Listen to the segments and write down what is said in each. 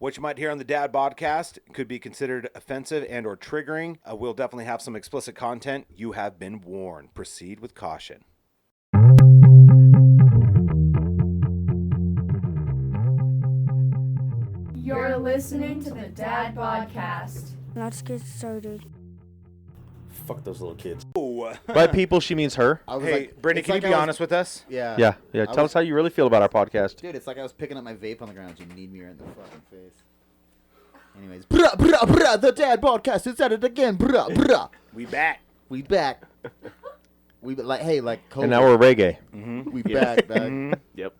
What you might hear on the Dad Podcast could be considered offensive and or triggering. We'll definitely have some explicit content. You have been warned. Proceed with caution. You're listening to the Dad Podcast. Let's get started. Fuck those little kids. Oh. By people, she means her. Hey, like, Brittany, it's can like you I be was- honest with us? Yeah. Yeah. Tell us how you really feel about our podcast. Dude, it's like I was picking up my vape on the ground. You need me right in the fucking face. Anyways, bruh, bruh, bruh, the Dad Podcast is at it again, bruh, bruh. We back. We back. We like, hey, like COVID. And now we're reggae. We back, dog. Yep.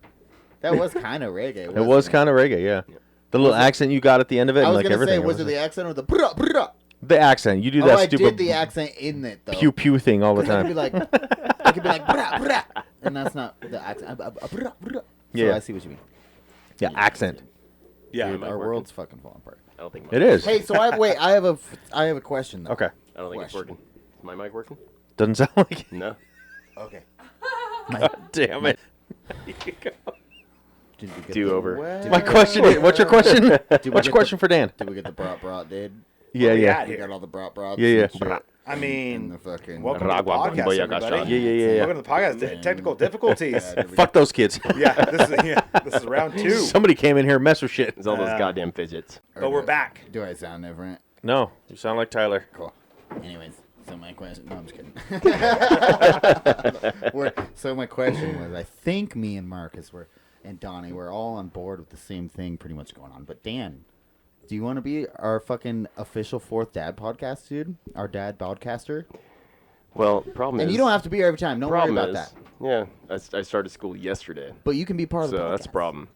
That was kind of reggae. It was kind of reggae, yeah. The little accent you got at the end of it, I and was like gonna everything. say, was it the accent or the bruh, bruh? The accent? You do Oh, that I stupid did the accent in it though. pew pew thing all the It could be time. like, it could be like bruh, bruh, and that's not the accent. Bruh, bruh. So Yeah. I see what you mean. Yeah, accent. Yeah. Dude, our world's fucking falling apart. I don't think It is. Hey, so I have a question though. Okay. I don't think it's Question. working. Is my mic working? Doesn't sound like it. No. Okay. Damn it. Did we get Do the- over. Did My we- question is, what's your question? we What's get your question for Dan? Did we get the brat, dude? Yeah, we yeah. at We here? got all the brat. Yeah, yeah. and shit I in mean, the fucking. welcome to the podcast, everybody. Yeah. Welcome to the podcast. Technical difficulties. Yeah, dude, we Fuck those kids. Yeah, this is round 2. Somebody came in here and messed with shit. It's all those goddamn fidgets. But we're back. Do I sound different? No, you sound like Tyler. Cool. Anyways, so my question. No, I'm just kidding. So my question was, I think me and Marcus and Donnie were all on board with the same thing pretty much going on. But Dan, do you want to be our fucking official 4th Dad Podcast, dude? Our Dad Podcaster? Well, problem is. And you don't have to be here every time. Don't worry problem about is, that. Yeah, I started school yesterday, But you can be part of the so podcast. that's a problem.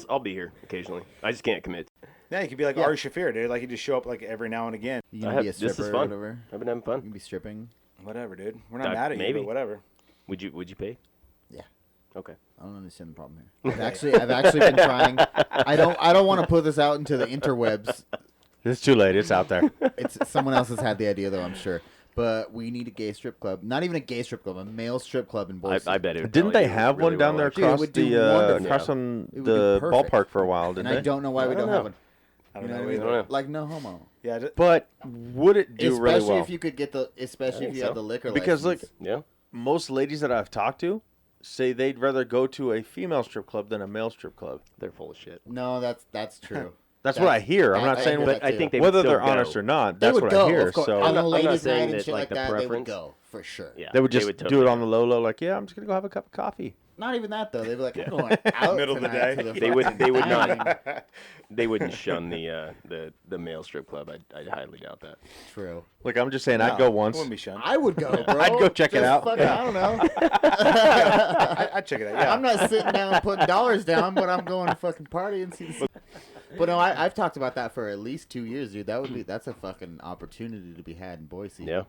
I'll be here occasionally. I just can't commit. Yeah, you could be like Yeah. Ari Shaffir, dude. Like you just show up like every now and again. You can be a stripper This is or fun. whatever. I've been having You fun. can be stripping. Whatever, dude. We're not Doc, mad at you, maybe. but whatever. Would you pay? Yeah. Okay. I don't understand the problem here. I've actually been trying. I don't want to put this out into the interwebs. It's too late. It's out there. It's someone else has had the idea though, I'm sure. But we need a gay strip club. Not even a gay strip club, a male strip club in Boise. I bet it would Didn't probably they do have really one down well, there actually. Dude, it across would do the wonderful. across on It would the be perfect. ballpark for a while? And Didn't I they? don't know why we don't know. have one. I don't You know know what I either. mean? don't know. Like no homo. Yeah, But would it do Especially really well? if you could get especially if think you had so. the liquor Because look, license. Yeah. most ladies that I've talked to say they'd rather go to a female strip club than a male strip club. They're full of shit. No, that's true. That's what I hear. I'm not I saying hear what, that I think too. they would whether still they're go. honest or not. They That's would what go, I hear. of course. So On the I'm not ladies' saying night and that, shit like, like the that, they would preference. go for sure. Yeah. they would just totally do it on the low, like, yeah, I'm just gonna go have a cup of coffee. Not even that though. They'd be like, I'm going out Middle of the tonight day. to the They would. They would fucking not. dining. They wouldn't shun the male strip club. I highly doubt that. True. Look, I'm just saying, No, I'd go it once. wouldn't be shunned. I would go, bro. I'd go check it Just out. fucking- I don't know. I'd check it out. Yeah. I'm not sitting down and putting dollars down, but I'm going to fucking party and see the. But no, I've talked about that for at least 2 years, dude. That's a fucking opportunity to be had in Boise. Yeah.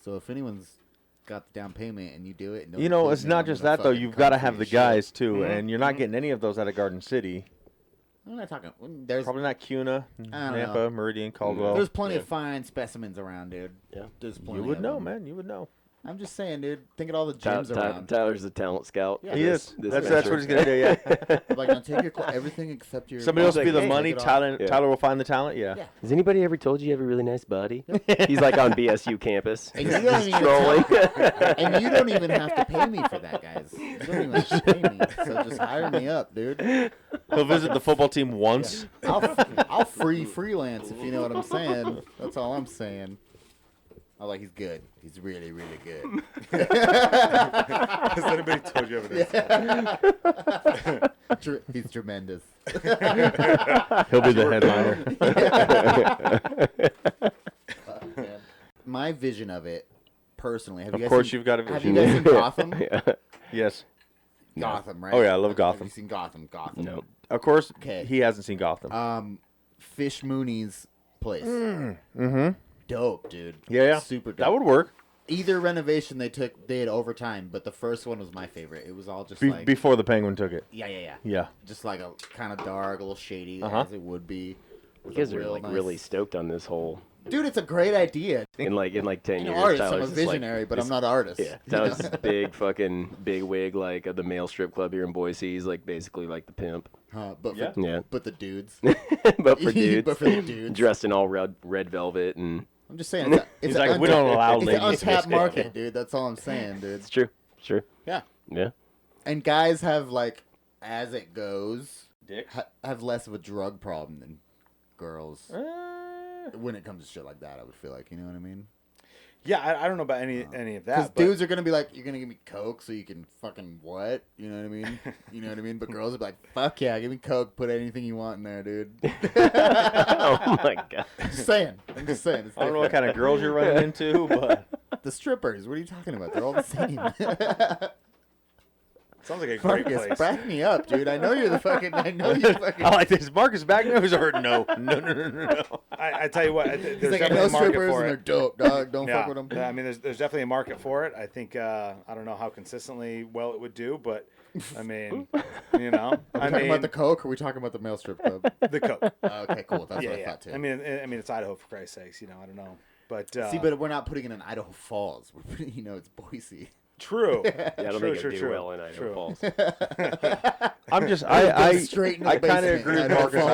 So if anyone's got the down payment and you do it, and You know, it's not just that though. You've got to have the guys too, Mm-hmm. and you're not getting any of those out of Garden City. I'm not talking. There's Probably not Cuna, I don't Nampa, know. Meridian, Caldwell. there's plenty Yeah. of fine specimens around, dude. Yeah. There's plenty. You would of know, them. man. You would know. I'm just saying, dude. Think of all the gyms around. Tyler's a talent scout. Yeah. for He this- is. this That's venture. what he's gonna do. Yeah. Like, now take your everything except your. Somebody else will be the Hey, money. take it off. Tyler, Yeah. Tyler will find the talent. Yeah. Yeah. Has anybody ever told you you have a really nice body? He's like on BSU campus. And you don't even Strolling. And you don't even have to pay me for that, guys. You don't even have to pay me. So just hire me up, dude. He'll visit the football team once. I'll freelance if you know what I'm saying. That's all I'm saying. I'm like, he's good. He's really, really good. Has anybody told you ever this? He's tremendous. He'll be the headliner. My vision of it, personally, have Of you guys course, seen, you've got a Have you vision. guys seen Gotham? Yeah. Yes. Gotham, right? Oh, yeah, I love Have Gotham. you seen Gotham? Gotham. No. Of course, Okay. he hasn't seen Gotham. Fish Mooney's place. Mm-hmm. Dope, dude. Yeah. Super dope. That would work. Either renovation they had over time, but the first one was my favorite. It was all just like Before the Penguin took it. yeah. Yeah. Just like a kind of dark, a little shady Uh-huh. as it would be. You guys are like really stoked on this whole Dude, it's a great idea. In like 10 I'm years, an artist. I'm a Tyler's just like, visionary, but I'm not an artist. yeah, Tyler's this big wig like of the male strip club here in Boise. He's like basically like the pimp. But for, Yeah. but the dudes. But for dudes, But for the dudes. dressed in all red velvet, and I'm just saying. It's He's like, we don't allow it's an ladies to untapped escape. market, dude. That's all I'm saying, dude. it's true. Yeah. Yeah. And guys have, like, as it goes, Dicks. have less of a drug problem than girls. When it comes to shit like that, I would feel like, you know what I mean? Yeah, I don't know about any of Because that. But dudes are gonna be like, you're gonna give me coke so you can fucking what? You know what I mean? You know what I mean? But girls are like, fuck yeah, give me coke, put anything you want in there, dude. Oh my god. Just saying. I'm just saying. It's I don't know what kind of girls you're running into, but the strippers. What are you talking about? They're all the same. sounds like a great Marcus, place. back me up, dude. I know you're the fucking. I know you fucking. I like this. Marcus back nose or no. I tell you what, there's He's like, I definitely know a market strippers for and they're it. dope, dog. Don't Yeah. fuck with them. Yeah, I mean, there's definitely a market for it. I think I don't know how consistently well it would do, but I mean, you know, Are we talking about the coke or are we talking about the male strip club? the coke. Okay, cool. That's Yeah, what I yeah. thought too. I mean, it's Idaho for Christ's sakes. You know, I don't know, but See, but we're not putting it in Idaho Falls. We're putting, it's Boise. true. Yeah, I don't True, think true, it'd do true. well in Idaho True. Falls. I'm just Straight into I the kind of basement agree with in Idaho Marcus. Falls,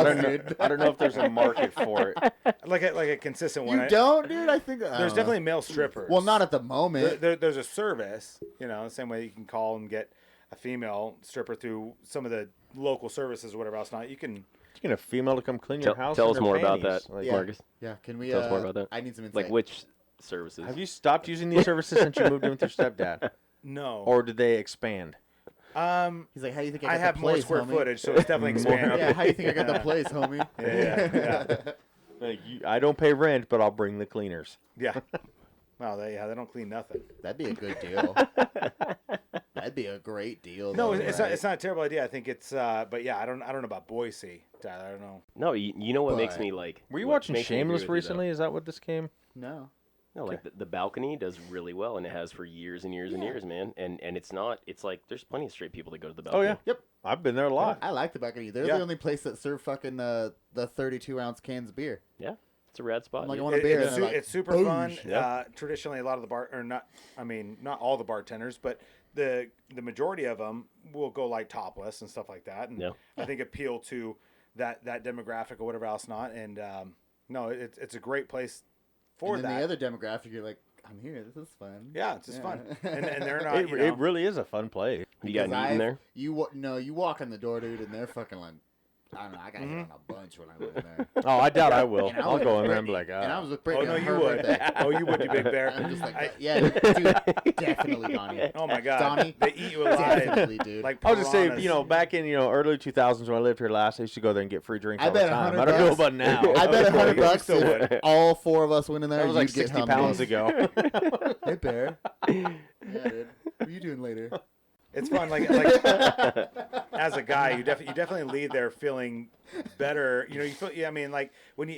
I don't know if there's a market for it. like a consistent one. You don't, dude? I think There's definitely male strippers. Well, not at the moment. There's a service, the same way you can call and get a female stripper through some of the local services or whatever else. Not you can. You get a female to come clean your house. Tell in us her more about panties. that, Like, Yeah. Marcus. Yeah, can we? Tell us more about that. I need some insight. Like which services? have you stopped using these services since you moved in with your stepdad, No. or did they expand? He's like, how do you think I I got have the more place, square homie? footage, so it's definitely expanded. Yeah, how do you think I got the place, homie? Yeah. Like, I don't pay rent, but I'll bring the cleaners. Yeah. Well, they don't clean nothing. That'd be a good deal. That'd be a great deal. No, though, it's right? not a terrible idea. I think it's, but yeah, I don't know about Boise, Tyler. I don't know. No, you know what makes But- me like. Were you what watching makes me agree Shameless with you, though? recently? Is that what this came? No. No, like the balcony does really well, and it has for years and years and years, man. And it's not. It's like there's plenty of straight people that go to the balcony. Oh yeah. Yep. I've been there a lot. I like the balcony. They're Yeah. the only place that serve fucking the 32-ounce cans of beer. Yeah, it's a rad spot. I'm like, dude. I want a beer. It's, and they're like, it's super "Boosh." fun. Yeah. Traditionally, a lot of the not all the bartenders, but the majority of them will go like topless and stuff like that. And Yeah. I think appeal to that demographic or whatever else not. And no, it's a great place for And then that. the other demographic, you're like, I'm here. This is fun. Yeah, it's just Yeah. fun. And they're not. It really is a fun place. You got Because Neat in there? You walk in the door, dude, and they're fucking like, I don't know. I got hit on a bunch when I went in there. Oh, I doubt I will. And I I'll was go with in there and be Brittany, like, and I ah. was with Oh Brittany. no, on you her would. birthday. Oh, you would, you big bear. I'm just like, I- yeah, dude, definitely, Donnie. Oh my God, Donnie, they eat you alive. Definitely, dude. Like I'll just say, piranhas. back in early 2000s when I lived here last, I used to go there and get free drinks I all the bet time. $100 I don't know about now. I bet Okay, $100 you still if would. all four of us went in there. That was like you'd get 60 hung pounds up. ago. Hey, Bear. Yeah, dude. What are you doing later? It's fun, like as a guy, you definitely leave there feeling better. You feel. Yeah, I mean, like when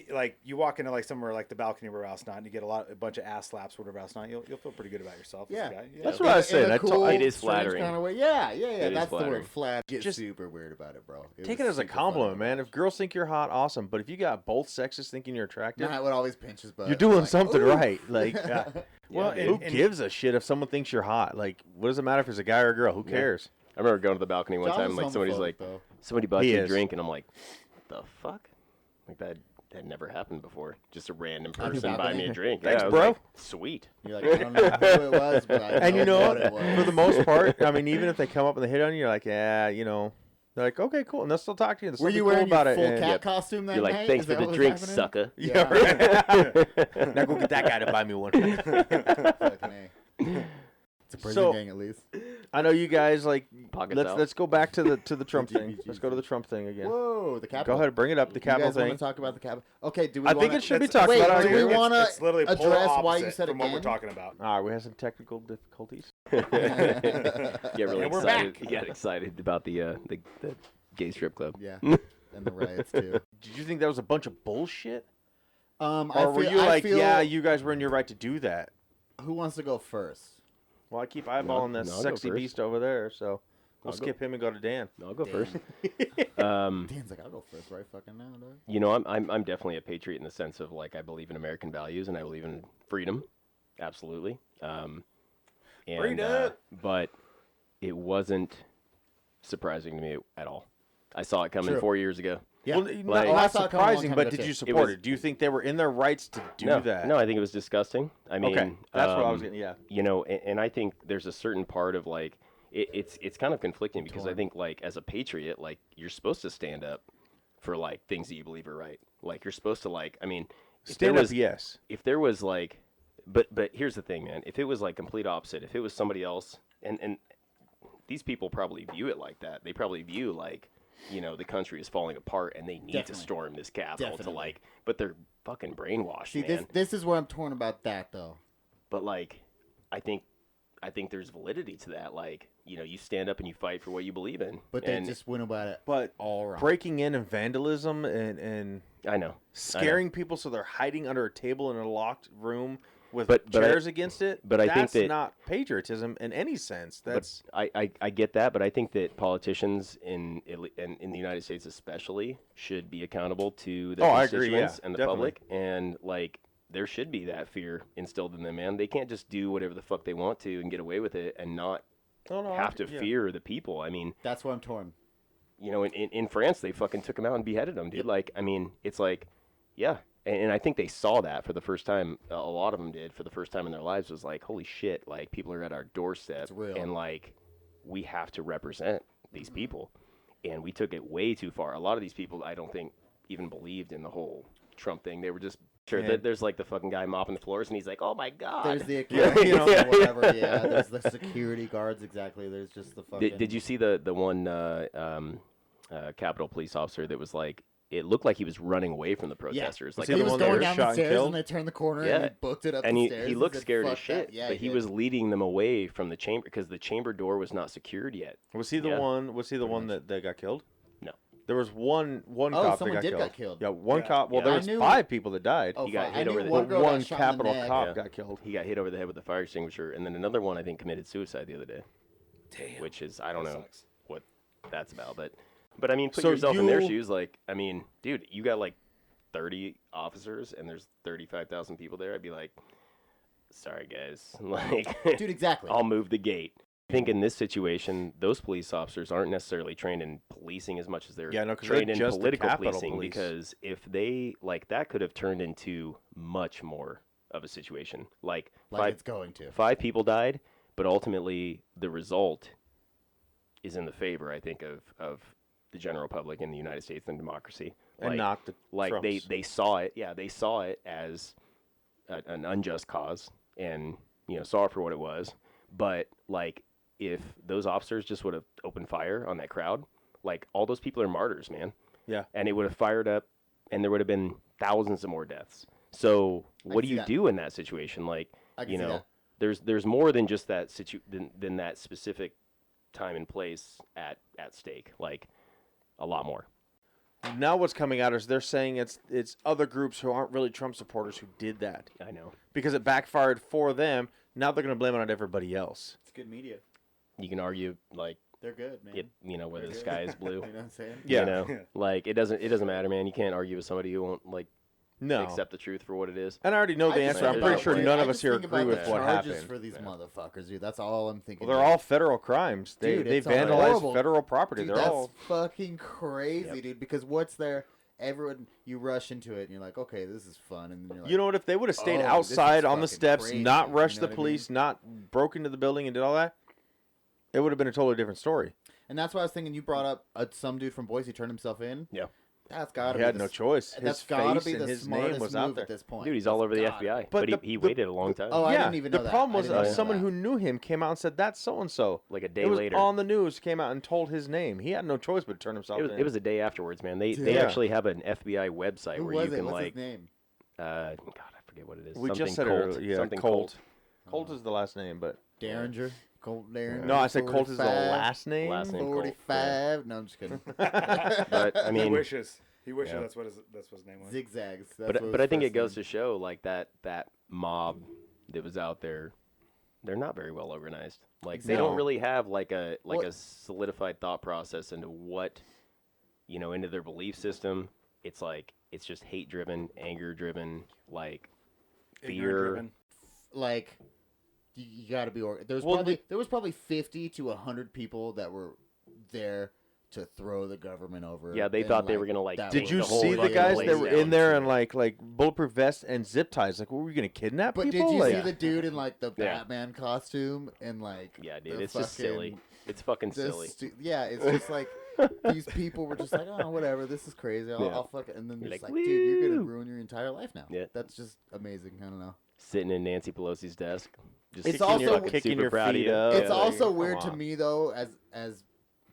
you walk into like somewhere like the balcony or else not, and you get a bunch of ass slaps, whatever else not, you'll feel pretty good about yourself. Yeah. As a guy. Yeah. That's what I was saying. In a cool, It is strange flattering. Kind of way. Yeah. It is That's the flattering. word. Flat. Get Just super weird about it, bro. Take was it as a super compliment, fun. man. If girls think you're hot, awesome. But if you got both sexes thinking you're attractive, Matt would always pinch his butt. you're doing Like, something "Ooh." right. Like, Yeah. Well, who gives a shit if someone thinks you're hot? Like, what does it matter if it's a guy or a girl? Who cares? I remember going to the balcony one John time, was like somebody's homophobic, like, though. somebody bought He you a is. drink, and I'm like, the fuck? Like that never happened before. Just a random On the person buy me balcony? a drink. Thanks, I was bro. like, sweet. You're like, I don't know who it was, but I And you know what what? it was. For the most part, I mean, even if they come up and they hit on you, you're like, yeah, they're like, okay, cool, and they'll still talk to you. They'll Were still you be cool wearing about your it. full and- cat costume that You're like, night? thanks Is for that the what was drink, happening? sucker. Yeah, right. Now go get that guy to buy me one. Fucking A. It's a prison So- gang at least. I know you guys like. Pockets Let's out. let's go back to the Trump thing. GG. Let's go to the Trump thing again. Whoa, the capital. Go ahead, bring it up. The You capital guys want thing. to talk about the capital? Okay, do we I wanna... think it should be It's- talked Wait, about. do we It's- wanna it's literally polar address why you opposite said from what we're again? talking about. All right, we have some technical difficulties. Get really And we're excited. back. You got excited about the gay strip club. Yeah, and the riots too. Did you think that was a bunch of bullshit, I or were feel- you I like, feel- yeah, you guys were in your right to do that? Who wants to go first? Well, I keep eyeballing that No, I'll go sexy first. beast over there, so We'll skip him and go to Dan. I'll go first. Dan's like, I'll go first right fucking now, dog. You know, I'm definitely a patriot in the sense of like I believe in American values and I believe in freedom, absolutely. But it wasn't surprising to me at all. I saw it coming 4 years ago. Yeah. Well, Like- not I saw it come a long surprising, time but ago, did too. you support was- it? Do you think they were in their rights to do that? No, I think it was disgusting. I mean, Okay, that's what I was getting. Yeah. You know, and I think there's a certain part of like it's kind of conflicting because I think like as a patriot, like you're supposed to stand up for like things that you believe are right. Like you're supposed to like, I mean, Stand up, yes. if there was like, but here's the thing, man. If it was like complete opposite, if it was somebody else, and these people probably view it like that. They probably view like, you know, the country is falling apart and they need to Definitely. storm this Capitol to Definitely. like, but they're fucking brainwashed, See, man. this is where I'm torn about that, though. But like, I think there's validity to that. Like, you know, you stand up and you fight for what you believe in. But they and just went about it But all wrong. breaking in and vandalism and I know scaring people so they're hiding under a table in a locked room with But I- chairs against it. but I think that's that- not patriotism in any sense. That's I get that, but I think that politicians in the United States especially should be accountable to their Oh, I agree, constituents yeah, and the definitely. public, and like there should be that fear instilled in them, man. They can't just do whatever the fuck they want to and get away with it and not have to fear the people. I mean, That's where I'm torn. you know, in France they fucking took him out and beheaded him, dude. Like, I mean, it's like, yeah. And I think they saw that for the first time. A lot of them did for the first time in their lives. Was like, holy shit! Like people are at our doorstep, It's real. and like we have to represent these people. And we took it way too far. A lot of these people, I don't think, even believed in the whole Trump thing. They were just sure Yeah. that there's like the fucking guy mopping the floors, and he's like, oh my god. There's the Yeah, accountants you know. or whatever. Yeah, there's the security guards. Exactly. There's just the fucking. Did you see the one Capitol police officer that was like? It looked like he was running away from the protesters. Was Like he He the was one that going was down shot the and stairs killed? and they turned the corner Yeah. and he booked it up and the he stairs. he looked said, scared as "Fuck shit, that." Yeah, but he did. was leading them away from the chamber because the chamber door was not secured yet. was he the Yeah. one? Was he the one that got killed? No. There was one Oh, cop someone that did got got killed. Yeah, one Yeah. cop. Well, Yeah. there I was knew- 5 people that died. Oh, He got fuck. hit I over knew the one head. girl got One shot in the Capitol neck. cop Yeah. got killed. He got hit over the head with a fire extinguisher, and then another one I think committed suicide the other day, Damn. which is I don't That know sucks. what that's about, but I mean, put So yourself in their you- shoes. Like, I mean, dude, you got like 30 officers, and there's 35,000 people there. I'd be like, sorry guys, like, Dude, exactly. I'll move the gate. I think in this situation, those police officers aren't necessarily trained in policing as much as they're Yeah, no, 'cause trained they're in just the political Capitol policing. Police. Because if they like that, could have turned into much more of a situation. Like Like it's going to. 5 people died, but ultimately the result is in the favor, I think, of the general public in the United States and democracy. And Like- not the like Trumps. they saw it. Yeah, they saw it as an unjust cause, and you know saw it for what it was. But like, if those officers just would have opened fire on that crowd, like all those people are martyrs, man. Yeah. And it would have fired up, and there would have been thousands of more deaths. So what do see you that. do in that situation? Like, I can you see know, that. there's more than just that than that specific time and place at stake. Like, a lot more. Now what's coming out is they're saying it's other groups who aren't really Trump supporters who did that I know. because it backfired for them. Now they're going to blame it on everybody else. It's good media. You can argue like They're good, man. it, you know, whether the They're sky good. is blue. You know what I'm saying? Yeah. You know, like it doesn't matter, man. You can't argue with somebody who won't like No. accept the truth for what it is. And I already know the I just answer. I'm think pretty about sure what- none I of us just here think about agree the with what charges happened. for these motherfuckers, dude. That's all I'm thinking. Well, they're all federal crimes. They Dude, they it's vandalized horrible. federal property. Dude, They're that's all fucking crazy, Yep. dude. Because what's there? Everyone, you rush into it and you're like, okay, this is fun, and then you're like, You know what? If they would have stayed Oh, this is outside on the fucking steps, crazy, not you rushed know the what I police, not broke into the building and did all that, it would have been a totally different story. and that's why I was thinking. You brought up some dude from Boise turned himself in. Yeah. That's gotta. He be had the no s- choice. That's His gotta face be and the his name smartest was move out there. at this point. Dude, he's all over the Gotta FBI, be. but But he the- waited a long time. Oh, I yeah, didn't even know the that. problem I was didn't know someone that. who knew him came out and said, that's so-and-so. Like a day It was later. on the news, came out and told his name. He had no choice but to turn himself in. It was a day afterwards, man. They Yeah. actually have an FBI website Who where was you it? can What's like his name? God, I forget what it is. We something just said Colt, it earlier. Yeah, something Colt. Colt is the last name, but... Derringer. Colt Derringer. No, I said Colt is the 45, last name. Last name. Colt, 45. No, I'm just kidding. But I He mean, wishes. He wishes Yeah. that's what his name was. Zigzags. but I think it goes to show like that mob that was out there they're not very well organized. Like they don't really have like a solidified thought process into what, into their belief system. It's like it's just hate driven, anger driven, like fear. Like you got to be there was probably 50 to 100 people that were there to throw the government over. Yeah, they thought they were gonna like. Did you see the guys that were in there in like bulletproof vests and zip ties? Like, were we gonna kidnap people? But did you like, see the dude in like the Batman costume and like? Yeah, dude, it's just silly. It's fucking silly. It's just like these people were just like, oh, whatever, this is crazy. I'll fuck it, and then it's like, dude, you're gonna ruin your entire life now. Yeah, that's just amazing. I don't know. Sitting in Nancy Pelosi's desk, just it's also kicking your feet up. It's also weird to me though, as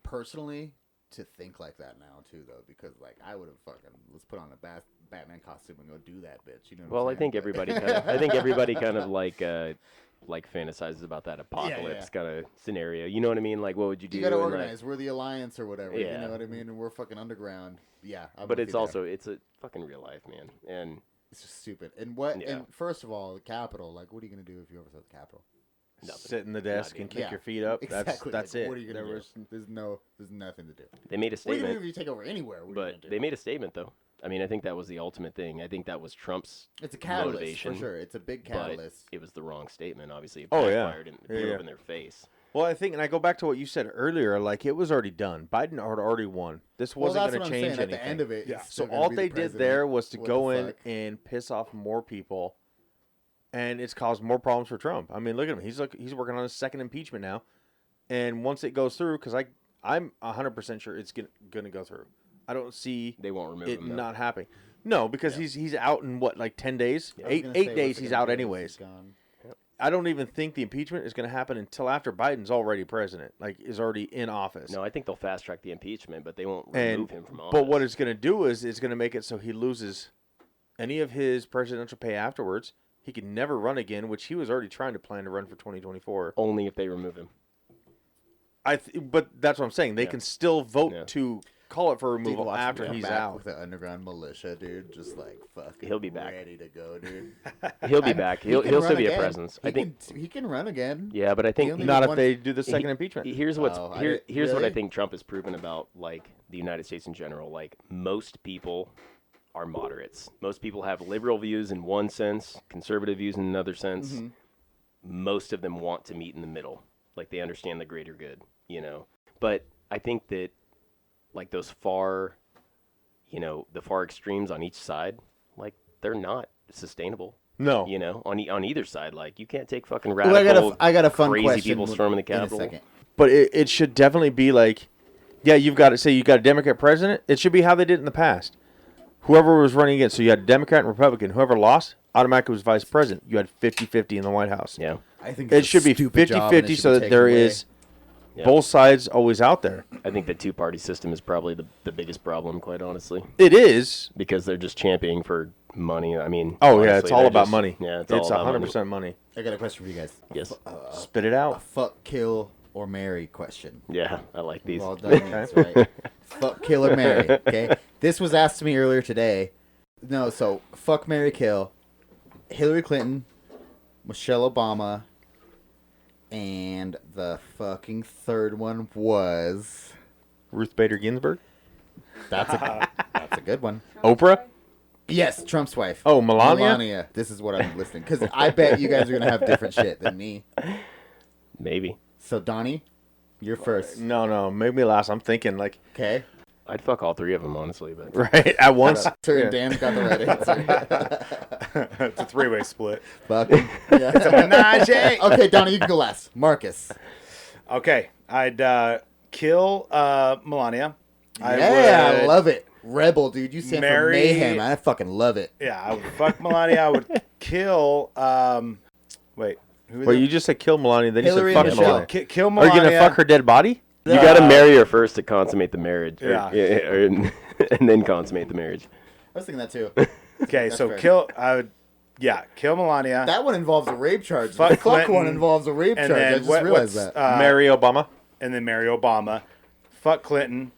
personally. To think like that now too, though, because like I would have fucking let's put on a Batman costume and go do that, bitch. You know. What I'm saying? I think everybody kind of like fantasizes about that apocalypse kind of scenario. You know what I mean? Like, what would you do? You got to organize. We're the Alliance or whatever. Yeah. You know what I mean? And we're fucking underground. Yeah. But it's also it's a fucking real life, man, and it's just stupid. And what? Yeah. And first of all, the Capitol. Like, what are you gonna do if you overthrow the Capitol? Nothing. Sit in the desk and kick your feet up. Exactly. That's it. What are you gonna do? There's nothing to do. They made a statement. What are you gonna do if you take over anywhere? But they made a statement though. I mean, I think that was the ultimate thing. I think that was Trump's It's a catalyst motivation, for sure. It's a big catalyst. But it was the wrong statement. Obviously, it backfired and blew up in their face. Well, I think, and I go back to what you said earlier. Like it was already done. Biden had already won. This wasn't going to change anything. At the end of it, so all they did there was to go in and piss off more people. And it's caused more problems for Trump. I mean, look at him. He's working on his second impeachment now. And once it goes through, because I'm 100% sure it's going to go through. I don't see they won't remove it him, not happening. No, because he's out in what, like 10 days? Yeah. 8 days he's out anyways. Yep. I don't even think the impeachment is going to happen until after Biden's already president, like is already in office. No, I think they'll fast track the impeachment, but they won't remove him from office. But what it's going to do is it's going to make it so he loses any of his presidential pay afterwards. He can never run again, which he was already trying to plan to run for 2024. Only if they remove him. But that's what I'm saying. They can still vote to call it for removal after he's out. With the underground militia, dude, just like fucking. He'll be back. Ready to go, dude. He'll be back. He'll still be a presence. I think he can run again. Yeah, but I think not if they do the second impeachment. Here's what I think Trump has proven about like the United States in general. Like most people are moderates. Most people have liberal views in one sense, conservative views in another sense. Mm-hmm. Most of them want to meet in the middle. Like they understand the greater good, But I think that like those the far extremes on each side, like they're not sustainable. No. On either side, like you can't take fucking radical, I got a fun crazy question people storming the Capitol. But it should definitely be like, you've got a Democrat president. It should be how they did it in the past. Whoever was running against, so you had Democrat and Republican. Whoever lost automatically was vice president. You had 50-50 in the White House. Yeah. I think it should be 50-50 so that there is both sides always out there. I think the two-party system is probably the biggest problem, quite honestly. It is. Because they're just championing for money. I mean, honestly, it's all about money. Yeah, it's 100% money. I got a question for you guys. Yes. Spit it out. A fuck, kill, or marry question. Yeah, I like these. Well done, right? Fuck, kill, or marry. Okay. This was asked to me earlier today. No, so fuck, marry, kill. Hillary Clinton, Michelle Obama, and the fucking third one was Ruth Bader Ginsburg. That's a good one. Oprah. Yes, Trump's wife. Oh, Melania. Melania. This is what I'm listening because I bet you guys are gonna have different shit than me. Maybe. So Donnie, you're first. No, make me last. I'm thinking like. Okay. I'd fuck all three of them, honestly, but right at once. Dan's got the right answer. It's a three-way split. Fucking yeah. It's a menage. Okay, Donnie, you can go last. Marcus. Okay, I'd kill Melania. I love it. Rebel, dude. You stand for mayhem. I fucking love it. Yeah, I would fuck Melania. I would kill. Wait. Well, you just said kill Melania, then Hillary you said fuck Melania. Kill Melania. Are you gonna fuck her dead body? You gotta marry her first to consummate the marriage. Yeah. And then consummate the marriage. I was thinking that too. Okay, so fair. Kill Melania. That one involves a rape charge. Fuck the fuck Clinton, one involves a rape charge. I just realized that. Marry Obama. And then marry Obama. Fuck Clinton.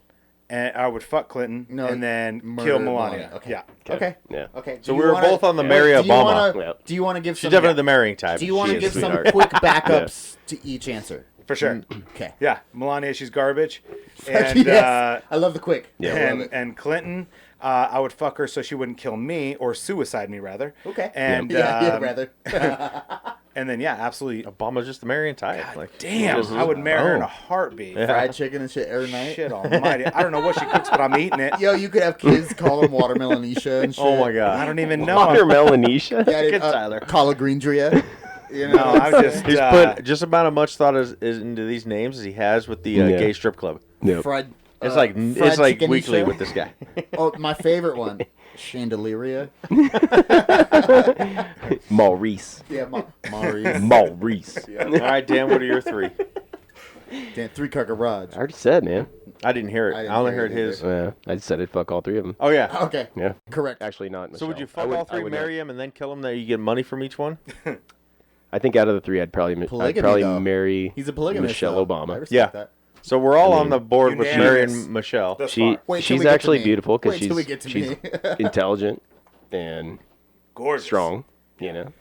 and I would fuck Clinton, No, and then murder kill Melania. Melania. Okay. Yeah. Okay. Yeah. Okay. So we were both on the Mary Obama. Do you want to give She's some? definitely the marrying type. Do you want She to is give some sweetheart. quick backups to each answer? For sure. Okay. Yeah, Melania, she's garbage. Fuck And yes. I love the quick. Yeah. I love and it. and Clinton, I would fuck her so she wouldn't kill me or suicide me rather. Okay. And yeah, rather. and then yeah, absolutely. Obama's just the marrying type. Like, Damn, just- I would marry her in a Oh. heartbeat. Yeah. Fried chicken and shit every night. Shit almighty. I don't know what she cooks, but I'm eating it. Yo, you could have kids call them watermelonisha and shit. Oh my god. I don't even know. Watermelonisha? Yeah, Good, Tyler. Collagreendria. You know, No, I just He's put just about as much thought as into these names as he has with the Yeah. gay strip club. Yep. fried. It's fried it's like chicken weekly isha. with this guy. Oh, my favorite one, chandeliria. Maurice. Yeah, Maurice. Maurice. All right, Dan, what are your three? Damn, three-car garage. I already said, man. I didn't hear it. I I, didn't only hear heard it his. either. Yeah, I said it. Fuck all three of them. Oh yeah. Okay, Yeah. correct. Actually, not. So would you Michelle. fuck I all three, I would marry him, and then kill him? That you get money from each one? not. I think out of the three, I'd probably Polygamy, though. marry He's a polygamist. Michelle though. Obama. I respect Yeah. that. So we're all I on mean, the board with unanimous. marrying Michelle. Thus She far. Wait till she's we get to actually me. beautiful because Wait till we get to she's me. intelligent and Gorgeous. strong. You know,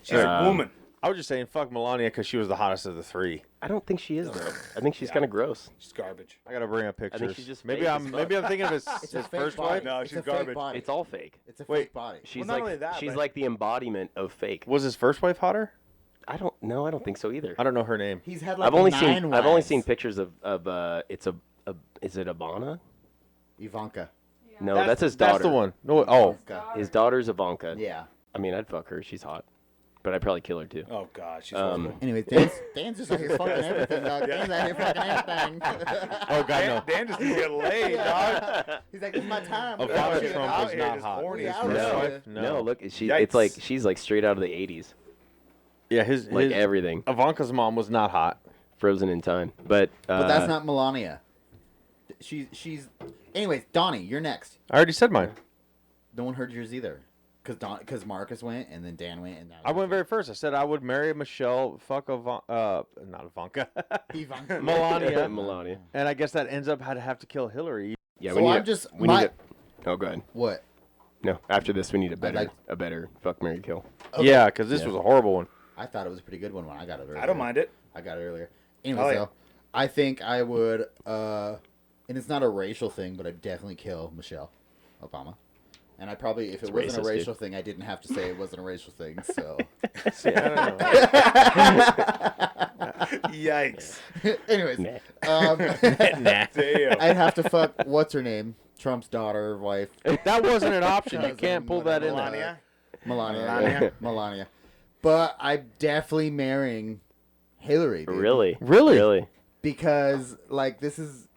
She's a woman. I was just saying, fuck Melania because she was the hottest of the three. I don't think she is though. I think she's kind of gross. She's garbage. I gotta bring up pictures. she's just maybe fake I'm as maybe I'm thinking of his, It's a his fake first body. wife. No, It's she's a fake garbage. body. It's all fake. It's a Wait. fake body. She's not like only that, she's but- like the embodiment of fake. Was his first wife hotter? I don't know. I don't think so either. I don't know her name. He's had like I've only 9 seen I've only wives. seen pictures of it's a is it Ivana? Ivanka. No, that's his That's daughter. the one. No, oh, Ivanka. His daughter's Ivanka. Yeah. I mean, I'd fuck her. She's hot, but I'd probably kill her too. Oh God, she's Um, horrible. Anyway, Dan's just out here fucking everything, dog. Dan's out here fucking everything. oh god, no. Dan just needs to get laid, dog. He's like, it's my time. Ivanka Out here- Trump out is here not just hot. horny We as out fuck. here. First No. wife? No, look, it's Yikes. like she's like straight out of the '80s, Yeah, his like everything, Ivanka's mom was not hot. frozen in time. But But that's not Melania. She's. Anyways, Donnie, you're next. I already said mine. No one heard yours either. Because Marcus went, and then Dan went, and now I went very first. I said I would marry Michelle, fuck not Ivanka, Ivanka. Melania, Melania. and I guess that ends up had to have to kill Hillary. Yeah, So we need. I'm just we my need. Oh, go ahead. what? No, after this, we need like- a better fuck, marry, kill. Okay. Yeah, because this Yeah. was a horrible one. I thought it was a pretty good one when I got it earlier. I don't mind it. I got it earlier. Anyways, Oh, yeah. though, I think I would, and it's not a racial thing, but I'd definitely kill Michelle Obama. And I probably, if It's it wasn't a racist, racial thing, I didn't have to say it wasn't a racial thing. So, See, I don't know. Yikes. anyways, Nah. Nah. Damn. I'd have to fuck what's her name, Trump's daughter, wife, That wasn't an option. You Cousin, can't pull that in there. Melania. Melania. Melania. Melania. But I'm definitely marrying Hillary. Dude. Really? Really? Really? Because like this is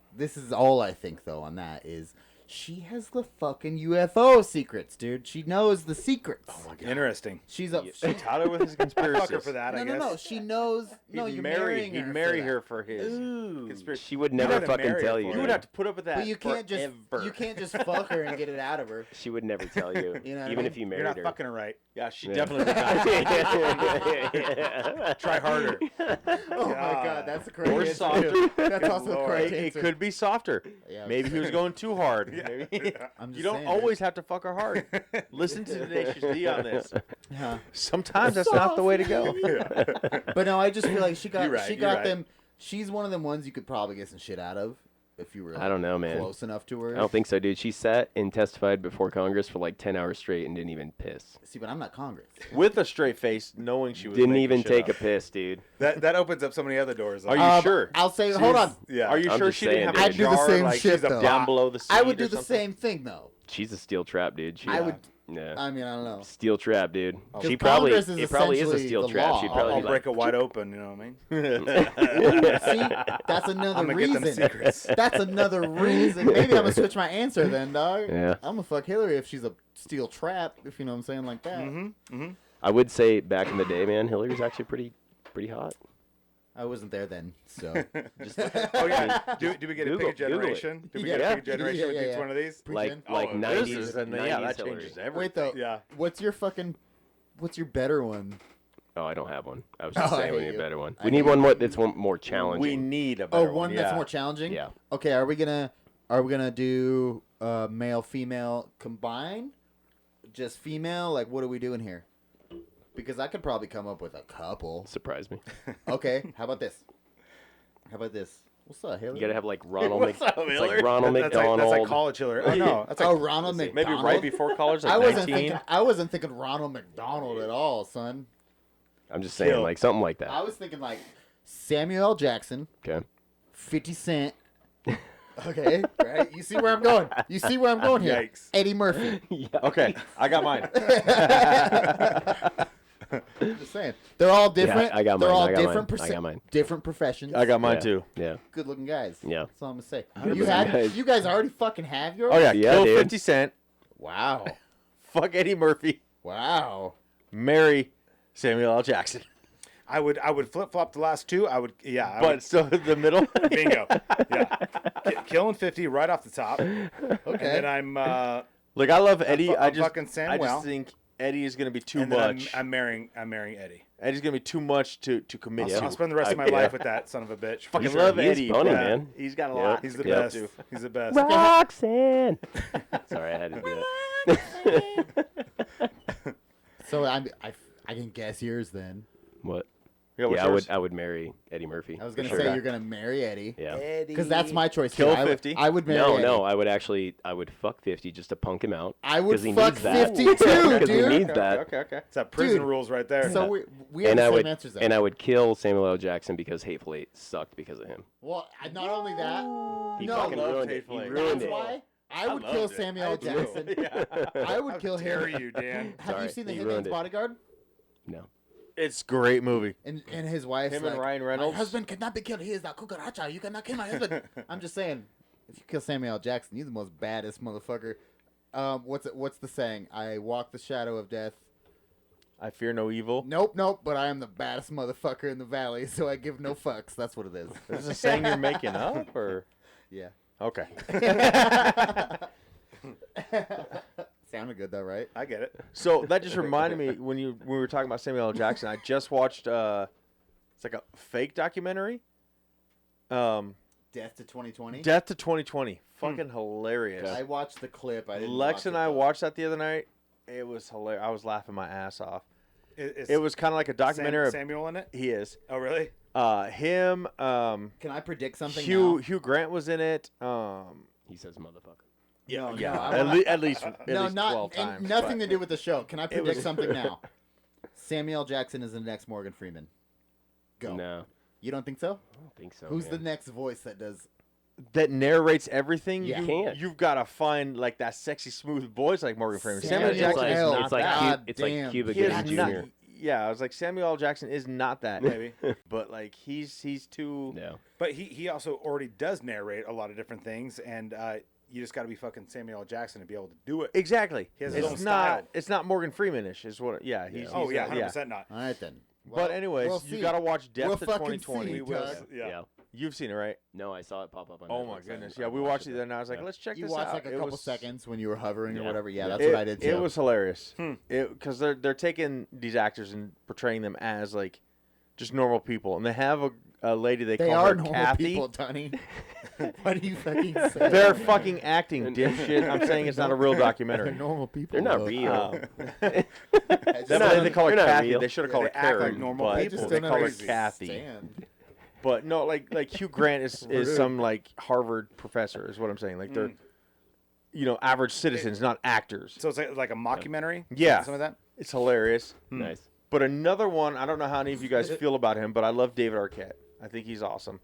all I think though on that is she has the fucking UFO secrets, dude. She knows the secrets. Oh my Interesting. She's a She Tyler with his Fuck conspiracies. her for that, I no, guess. no. She knows. No, He'd you're marry. marrying He'd her. marry for her that. for his Ooh. conspiracy. She would You never gotta fucking marry her tell for you. it. You would have to put up with that. But you can't forever. just fuck her and get it out of her. She would never tell you, You know what I even mean? if you You're married not her. fucking her right. Yeah, she Yeah. definitely would not. Try harder. Oh my god, that's the correct Or answer. softer. too. That's also the Lord. correct It answer. could be softer. Yeah, Maybe he was going too hard. Maybe. I'm just You don't saying, always have to fuck her hard. Listen to Tenacious D on this. Yeah. Sometimes that's not the way to go. But no, I just feel like she got You're right, she you're got right. them. She's one of them ones you could probably get some shit out of if you were. I don't know, man. Close enough to her. I don't think so, dude. She sat and testified before Congress for like 10 hours straight and didn't even piss. See, but I'm not Congress. With a straight face, knowing she was Didn't making even shit take up. a piss, dude. That opens up so many other doors. Are you sure? I'll say. She's- Hold on. Yeah. Are you I'm sure just she didn't saying, have a dude. I'd do the jar, same like, shit, she's a though. down below the seat I would do or the something? same thing though. She's a steel trap, dude. She, I would. Yeah. I mean, I don't know. Steel trap, dude. Because She probably Congress is it probably is a essentially steel the trap. law. She'd I'll probably be break like, it wide open. You know what I mean? See, that's another I'm gonna get them reason. secrets. That's another reason. Maybe I'm gonna switch my answer then, dog. Yeah. I'm gonna fuck Hillary if she's a steel trap. If you know what I'm saying, like that. I would say back in the day, man, Hillary's actually pretty hot. I wasn't there then, so. Just Oh yeah. Do we get Google- a pick a Google it. generation? Do we Yeah. get a Yeah. pick a generation with Yeah, each yeah. one of these? like Pretend. like Oh, 90s, this is- and 90s yeah, that Hillary. changes everything. Wait though. Yeah. What's your better one? Oh, I don't have one. I was just Oh, I saying we hate need a you. better one. I We need hate one you. more that's one more challenging. We need a Oh, better one that's yeah. more challenging. Yeah. Okay, are we gonna Are we gonna do male female combined? Just female? Like, what are we doing here? Because I could probably come up with a couple. Surprise me. Okay, how about this? What's up, Hillary? You gotta have like Ronald. What's up, It's Hillary? like Ronald That's McDonald. like college Hillary. Oh no, that's like Ronald Maybe McDonald. right before college, like I wasn't 19. thinking Ronald McDonald at all, son. I'm just saying, Kill. like something like that. I was thinking like Samuel L. Jackson, Okay. 50 Cent. Okay, right? You see where I'm going? You see where I'm going here? Yikes. Eddie Murphy. Okay, I got mine. Just saying, they're all different. I got They're mine, all I got different. mine, I got mine. Different professions. I got mine Yeah. too. Yeah. good-looking guys. Yeah. That's all I'm gonna say. Good You looking had guys. you guys already fucking have yours. Oh yeah, Yeah, kill dude. 50 Cent. Wow. Fuck Eddie Murphy. Wow. Marry Samuel L. Jackson. I would flip flop the last two. I would But still in the middle. bingo. Yeah, killing 50 right off the top. Okay. And then I'm Look, I love Eddie. I'm fucking I Samuel. just think Eddie is gonna be too and then much. I'm marrying Eddie. Eddie's gonna be too much to commit I'll to. spend the rest of my Yeah. life with that son of a bitch. Fucking He's- love he's Eddie. funny, but man. He's got a Yeah. lot. He's to the commit best. to. He's the best. Roxanne. Sorry, I had to do that. So I can guess yours then. What? Yeah, what's Yeah, yours? I would marry Eddie Murphy. I was for gonna sure. say you're gonna marry Eddie. Yeah. Because that's my choice. Kill too. I would- 50? I would marry No, Eddie. no, I would fuck 50 just to punk him out. I would 'cause he fuck needs that. 50 too, Because he dude. needs that. Okay. It's that prison Dude. rules right there. So we have And the I same would answers there. and I would kill Samuel L. Jackson because Hateful Eight sucked because of him. Well, not only that, He no, fucking loved ruined it. Hateful He Eight. ruined that's it. why I would loved kill it. Samuel L. I do. Jackson. Yeah. I would How kill dare him. you, Dan? Have you Sorry, seen The he Hitman's ruined it. Bodyguard? No. It's a great movie. And his wife's Him like, and Ryan Reynolds. my husband cannot be killed. He is not cucaracha. You cannot kill my husband. I'm just saying, if you kill Samuel L. Jackson, you're the most baddest motherfucker. What's the saying? I walk the shadow of death. I fear no evil. Nope. But I am the baddest motherfucker in the valley, so I give no fucks. That's what it is. Is this a saying you're making up, or Yeah. okay? Sounded good though, right? I get it. So that just reminded me when we were talking about Samuel L. Jackson. I just watched. It's like a fake documentary. Death to 2020. Death to 2020. Fucking hilarious. I watched the clip. I didn't. Lex watch and it, I though. watched that the other night. It was hilarious. I was laughing my ass off. Is It was kind of like a documentary. Samuel in it? He is. Oh, really? Him. Can I predict something? Hugh Grant was in it. He says motherfucker. No, Yeah, no, I at least no, not 12 and times. nothing but to do with the show. Can I predict was- something now? Samuel L. Jackson is the next Morgan Freeman. Go. No, You don't think so? I don't think so. Who's the man. next voice that does? that narrates everything. Yeah. Can't. You've got to find like that sexy, smooth voice like Morgan Freeman. Samuel Samuel Jackson is L. not it's like that. God it's damn. like Cuba He is Gooding not- Jr. Yeah, I was like Samuel L. Jackson is not that, Maybe. but like he's too. No. But he also already does narrate a lot of different things, and you just got to be fucking Samuel L. Jackson to be able to do it. Exactly. He has his It's own not. style. It's not Morgan Freeman-ish. Is what? Yeah. He's, Oh he's yeah, not- 100% not. All right then. But anyways, we'll you see. got to watch Death We'll to fucking 2020. see, We will. Doug. Yeah. You've seen it, right? No, I saw it pop up on. Oh my Netflix. goodness. I Yeah, we watched watched it there, and I was like, let's check You this watched out. like a It couple was- seconds when you were hovering or Yeah. whatever. Yeah, Yeah. that's what I did too. It was hilarious. Hmm. Because they're taking these actors and portraying them as like just normal people, and they have a lady they They call are her normal Kathy. people, Donnie. Why do you fucking say that? They're fucking acting, dipshit. I'm saying it's not a real They're documentary. normal people. They're not though. real. That They're lady not- they call her they're not Kathy. real. They should have Yeah, called they her act like Karen, normal but I people. just they don't call her crazy. Kathy. understand. But no, like Hugh Grant is Rude. some like Harvard professor is what I'm saying. Like they're average citizens, not actors. So it's like a mockumentary? Yeah. Some of that? It's hilarious. Nice. But another one, I don't know how any of you guys feel about him, but I love David Arquette. I think he's awesome.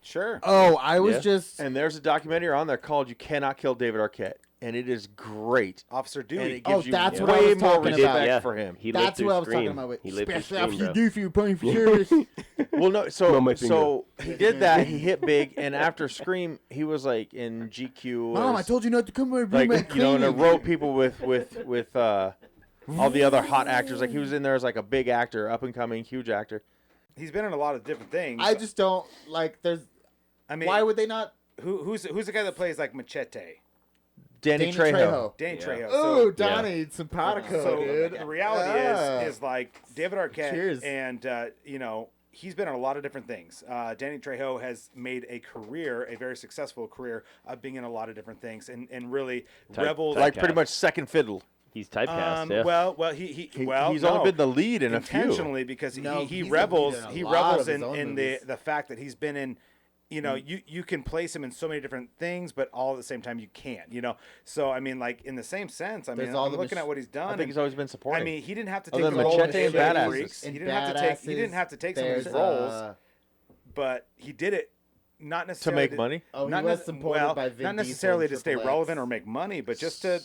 Sure. Oh, I was Yeah. just. And there's a documentary on there called "You Cannot Kill David Arquette," and it is great. Officer And Dewey. it Oh, gives you that's what I way was more talking respect about. Yeah. for him. He lived That's through what I was Scream. talking about. He lived through Special Ops Scream, bro. do for you, playing for serious. Well, no, On my so he did that. He hit big, and after Scream, he was like in GQ. Mom, I as, told you not to come over. like and in a clean row of people with all the other hot actors. Like he was in there as like a big actor, up and coming, huge actor. He's been in a lot of different things. I just don't like. There's. I mean, Why would they not? who's the guy that plays like Machete? Danny Trejo. Danny Yeah. Trejo. Oh, So, Donnie, simpatico, so dude. the reality Ah. is like David Arquette, Cheers. and he's been in a lot of different things. Danny Trejo has made a career, a very successful career, of being in a lot of different things, and really Rebels. Like pretty much second fiddle. He's typecast. Yeah. He's only been the lead in a few. Intentionally, because No, he he's revels. been in a He lot revels of his own in movies. the fact that he's been in. You know, you can place him in so many different things, but all at the same time you can't. You know, so I mean, like in the same sense, I mean, There's all I'm the looking at what he's done. I think he's always been supporting. I mean, he didn't have to Other take than the role Machete of and Badasses. Freaks. He In didn't have to take some of his Badasses, roles, but he did it not to necessarily make money. Oh, he not was nec- supported well, by Vin not Diesel necessarily and to stay Triple X. relevant or make money, but just to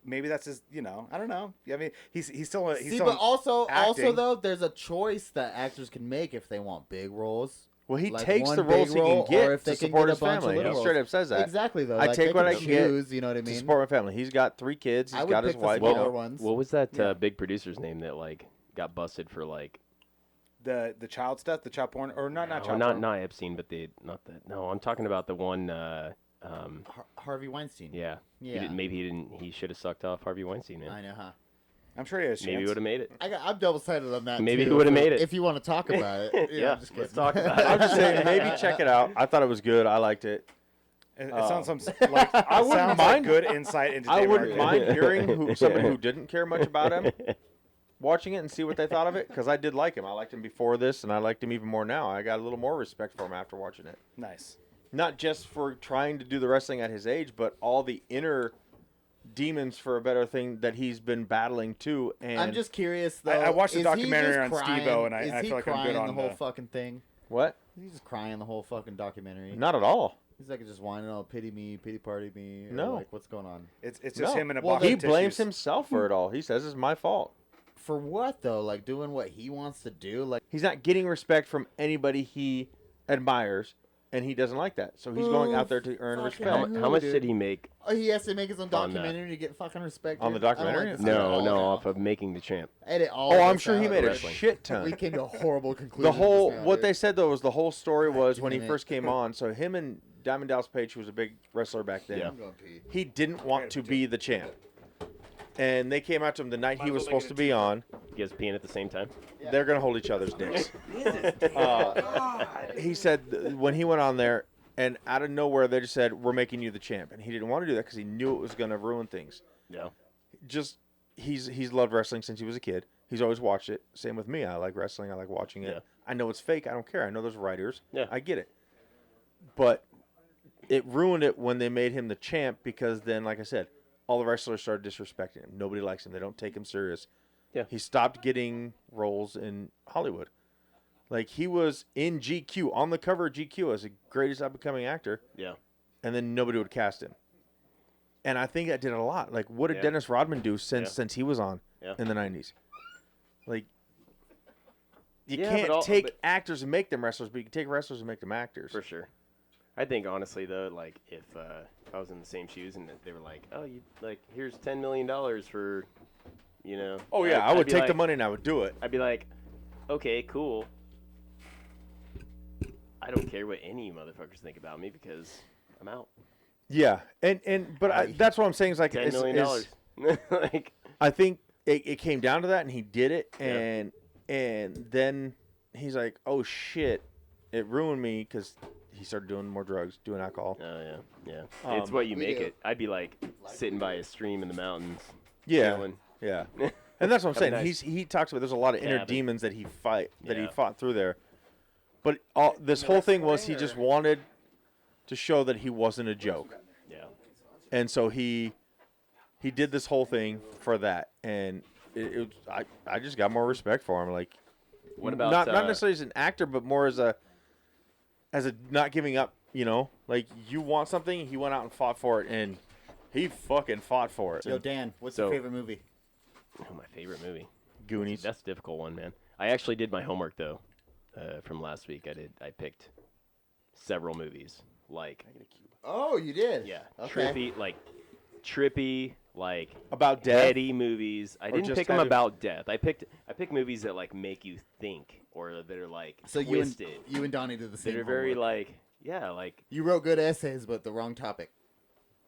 maybe that's his. You know, I don't know. I mean, he's still he's See, still but also acting. though, there's a choice that actors can make if they want big roles. Well, he Like takes one the big roles he role, can or get if they to can support get a his bunch of family. little He roles. straight up says that. Exactly though. I Like, take they what can I can get choose, you know what I to mean? support my family. He's got 3 kids. I He's would got his pick the wife. smaller You know. ones. What was that Yeah. big producer's name that like got busted for like? the child stuff, the child porn, or not No, child not porn. not Epstein, but not that. No, I'm talking about the one. Harvey Weinstein. Yeah. Yeah. Maybe he didn't. He should have sucked off Harvey Weinstein. Man. I know, huh? I'm sure he has a Maybe he chance. would have made it. I'm double-sided on that. Maybe too, he would've if- made it. If you want to talk about it. Yeah, I'm just let's kidding. talk about it. I'm just saying, maybe check it out. I thought it was good. I liked it. It sounds like I wouldn't sounds mind- like good insight into I Dave wouldn't Martin. mind hearing somebody who didn't care much about him watching it and see what they thought of it, because I did like him. I liked him before this, and I liked him even more now. I got a little more respect for him after watching it. Nice. Not just for trying to do the wrestling at his age, but all the inner demons, for a better thing, that he's been battling too. And I'm just curious though. I watched the is he documentary just on crying- Steve-O, and is I he feel like I'm crying good on the whole the- fucking thing. what? He's just crying the whole fucking documentary. Not at all. He's like just whining, "Oh, pity me, pity party me." Or No. like what's going on? It's just No. him in a Well, box He of blames tissues. himself for it all. He says it's my fault. For what though? Like doing what he wants to do. Like He's not getting respect from anybody he admires, and he doesn't like that. So he's going out there to earn fucking respect. hell. How much dude. did he make? he has to make his own On that. documentary to get fucking respect. On the dude. I don't documentary? like this No, at no, all. off of making the champ. Edit all. Oh, of I'm this sure he out. made a wrestling. shit We ton. came to a horrible conclusion. The whole just now, what dude. they said though was the whole story was when he damn it. first came on. So him and Diamond Dallas Page, who was a big wrestler back then, Yeah. I'm going pee. he didn't want to be the champ. And they came out to him the night he was supposed to be on. You guys peeing at the same time? They're gonna hold each other's dicks. He said when he went on there, and out of nowhere they just said, "We're making you the champ," and he didn't want to do that because he knew it was gonna ruin things. Yeah. Just he's loved wrestling since he was a kid. He's always watched it. Same with me. I like wrestling. I like watching it. Yeah. I know it's fake. I don't care. I know there's writers. Yeah. I get it. But it ruined it when they made him the champ, because then, like I said, all the wrestlers started disrespecting him. Nobody likes him. They don't take him serious. Yeah. He stopped getting roles in Hollywood. Like, he was in GQ, on the cover of GQ as the greatest up-and-coming actor, Yeah. and then nobody would cast him. And I think that did a lot. Like, what did Yeah. Dennis Rodman do since Yeah. since he was on Yeah. in the 90s? Like, you Yeah, can't but take actors and make them wrestlers, but you can take wrestlers and make them actors. For sure. I think honestly though, like if I was in the same shoes and they were like, "Oh, you like here's $10 million for, you know." Oh, yeah, I would be take like, the money and I would do it. I'd be like, "Okay, cool. I don't care what any motherfuckers think about me because I'm out. Yeah, but that's what I'm saying is like, $10 million. Like, I think it came down to that, and he did it, and then he's like, "Oh shit, it ruined me," because he started doing more drugs, doing alcohol. oh yeah. It's what you we make do. it. I'd be like sitting by a stream in the mountains. Yeah, chilling. yeah, and that's what I'm saying. Nice He talks about there's a lot of inner cabin. demons that he Yeah. fought through there, but this whole thing was he just wanted to show that he wasn't a joke, Yeah. and so he did this whole thing for that, and I just got more respect for him. Like, What about not necessarily as an actor, but more as a not giving up. You know, like, you want something, he went out and fought for it, and he fucking fought for it. Yo, Dan, what's So- your favorite movie? Oh, my favorite movie. Goonies. That's a difficult one, man. I actually did my homework though, from last week. I picked several movies. Like, Oh, you did. yeah, Okay. trippy, like About death. heady movies. I didn't just pick them heavy? about death. I picked movies that like make you think, or that are like So twisted. you and Donnie did the same. that are very homework. like, yeah, like You wrote good essays, but the wrong topic.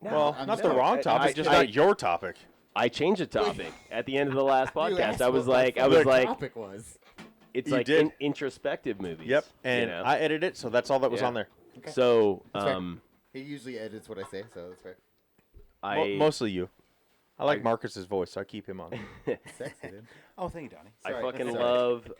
Well, I'm not just- the wrong topic, I- just I- not your topic. I changed the topic at the end of the last You podcast. asked I was what the like, fuck the like, topic was. it's You like did. introspective movies. Yep, and you know? I edited it, so that's all that was Yeah. on there. Okay. So That's fair. He usually edits what I say, so that's fair. Mostly you. I like I- Marcus's voice, so I keep him on. Sexy, dude. Oh, thank you, Donnie. I Sorry. fucking Sorry. love.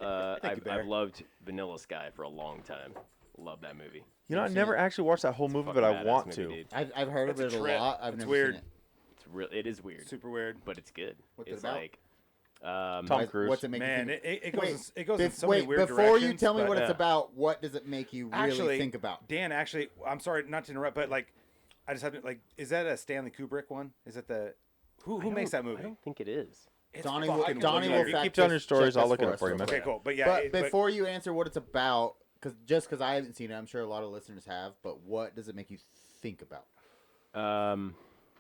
Thank you, Bear. I've loved Vanilla Sky for a long time. Love that movie. You know, I I've seen never it. actually watched that whole It's a movie, fucking but I badass want movie, to. dude. I've heard of It's a it a trip. lot. I've It's never weird. seen it. It's real. It is weird, Super weird. but it's good. What's it it's about? like. Tom Cruise. What's it make Man, you think? it goes Wait, it goes in so many wait, weird before directions. you tell me but- what it's yeah. about, what does it make you really Actually, think about? Dan, actually, I'm sorry not to interrupt, but like, I just have to like, is that a Stanley Kubrick one? Is that the who makes that movie? I don't think it is. It's Donnie will, fucking Donnie will weird. You fact keep telling your check stories, I'll this look it up us for you, real man. Okay, quick. cool. But yeah, But before you answer what it's about, because I haven't seen it, I'm sure a lot of listeners have. But what does it make you think about?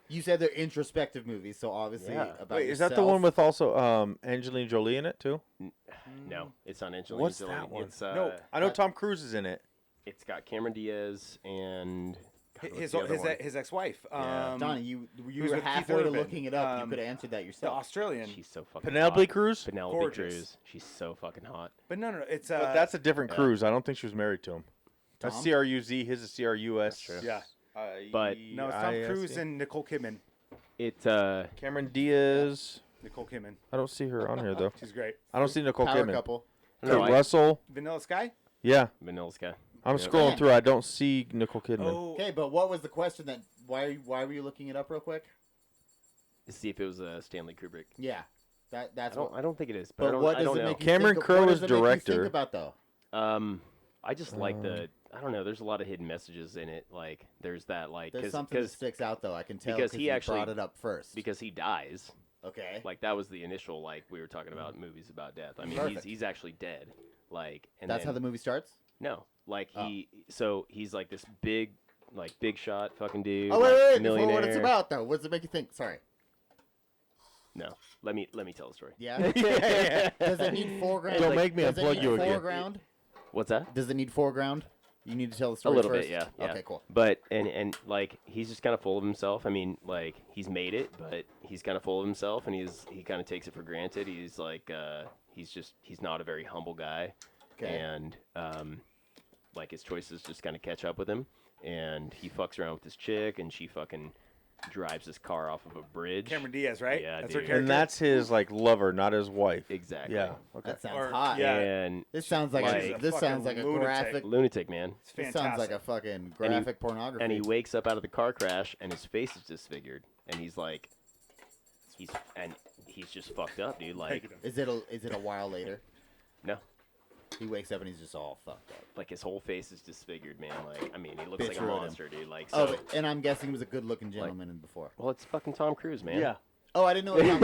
You said they're introspective movies, so obviously Yeah. about Wait, is yourself. that the one with also Angelina Jolie in it too? No, it's not Angelina What's Jolie. that one? It's No. I know Tom Cruise is in it. It's got Cameron Diaz and God, what's his the other one? his ex-wife, Yeah. Donnie, you who's were with Keith halfway to Urban. looking it up. You Um, could have answered that the yourself. Australian. She's so fucking Penelope hot. Cruz? Penelope Gorgeous. Cruz. She's so fucking hot. But no, it's But that's a different yeah. Cruise. I don't think she was married to him. That's Tom? CRUZ. His is CRUS. That's true. yeah. But- No, it's Tom Cruise and Nicole Kidman. It Cameron Diaz. Nicole Kidman. I don't see her on here though. She's great. I don't see Nicole Power Kidman. couple. no, Kurt Russell. Vanilla Sky. Yeah, Vanilla Sky. I'm Yeah. scrolling Man. through. I don't see Nicole Kidman. Oh, Okay, but what was the question that? Why were you looking it up real quick? To see if it was Stanley Kubrick. Yeah, that's what. I don't think it is. But, But I don't, what I does don't it know. make you Cameron think? Crowe What is does it make you director. think about though? I just like the. I don't know. There's a lot of hidden messages in it. Like there's that like There's something that sticks out though. I can tell because he you actually- brought it up first. because he dies. Okay. Like that was the initial like we were talking about movies about death. I mean Perfect. he's actually dead. Like and That's then, how the movie starts. no like Oh. he's like this big shot fucking dude. Oh like, wait, millionaire. before what it's about though. What does it make you think? Sorry. No, let me tell the story. Yeah. Yeah. Does it need foreground? Don't make me does it unplug need you again. Foreground? What's that? Does it need foreground? You need to tell the A story little first? bit, yeah, yeah. Okay, cool. But and like he's just kind of full of himself. I mean, like he's made it, but he's kind of full of himself, and he kind of takes it for granted. He's like he's not a very humble guy, Okay. and like his choices just kind of catch up with him, and he fucks around with this chick, and she fucking drives his car off of a bridge. Cameron Diaz, right? Yeah, that's dude. her character. And that's his like lover, not his wife. Exactly. Yeah. Okay. That sounds Or- hot. yeah. And This sounds like, Like- this sounds like Fucking a lunatic. graphic. lunatic man. It's This fantastic. sounds like a fucking graphic pornography. And he wakes up out of the car crash, and his face is disfigured, and he's like, he's just fucked up, dude. Like, Is it a while later? no, He wakes up and he's just all fucked up. like his whole face is disfigured, man. Like, I mean, he looks Bitch like a ruined him. monster, dude. Like, so, Oh, and I'm guessing he was a good-looking gentleman in before. well, it's fucking Tom Cruise, man. Yeah. Oh, I didn't know it was Tom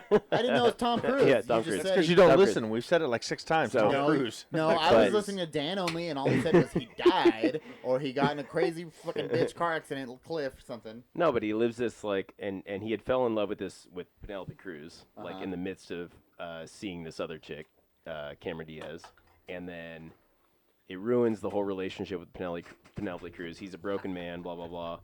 Cruise. I didn't know it was Tom Cruise. Yeah, You Tom just Cruise. said That's Because he- you don't Tom Cruise. listen. We've said it like 6 times. So- Tom No, Cruise. no, I But- was listening to Dan only, and all he said was he died, or he got in a crazy fucking bitch car accident, cliff, or something. No, but he lives this like, and he had fell in love with Penelope Cruz, like Uh-huh. in the midst of seeing this other chick, Cameron Diaz, and then it ruins the whole relationship with Penelope Cruz. He's a broken man, blah blah blah.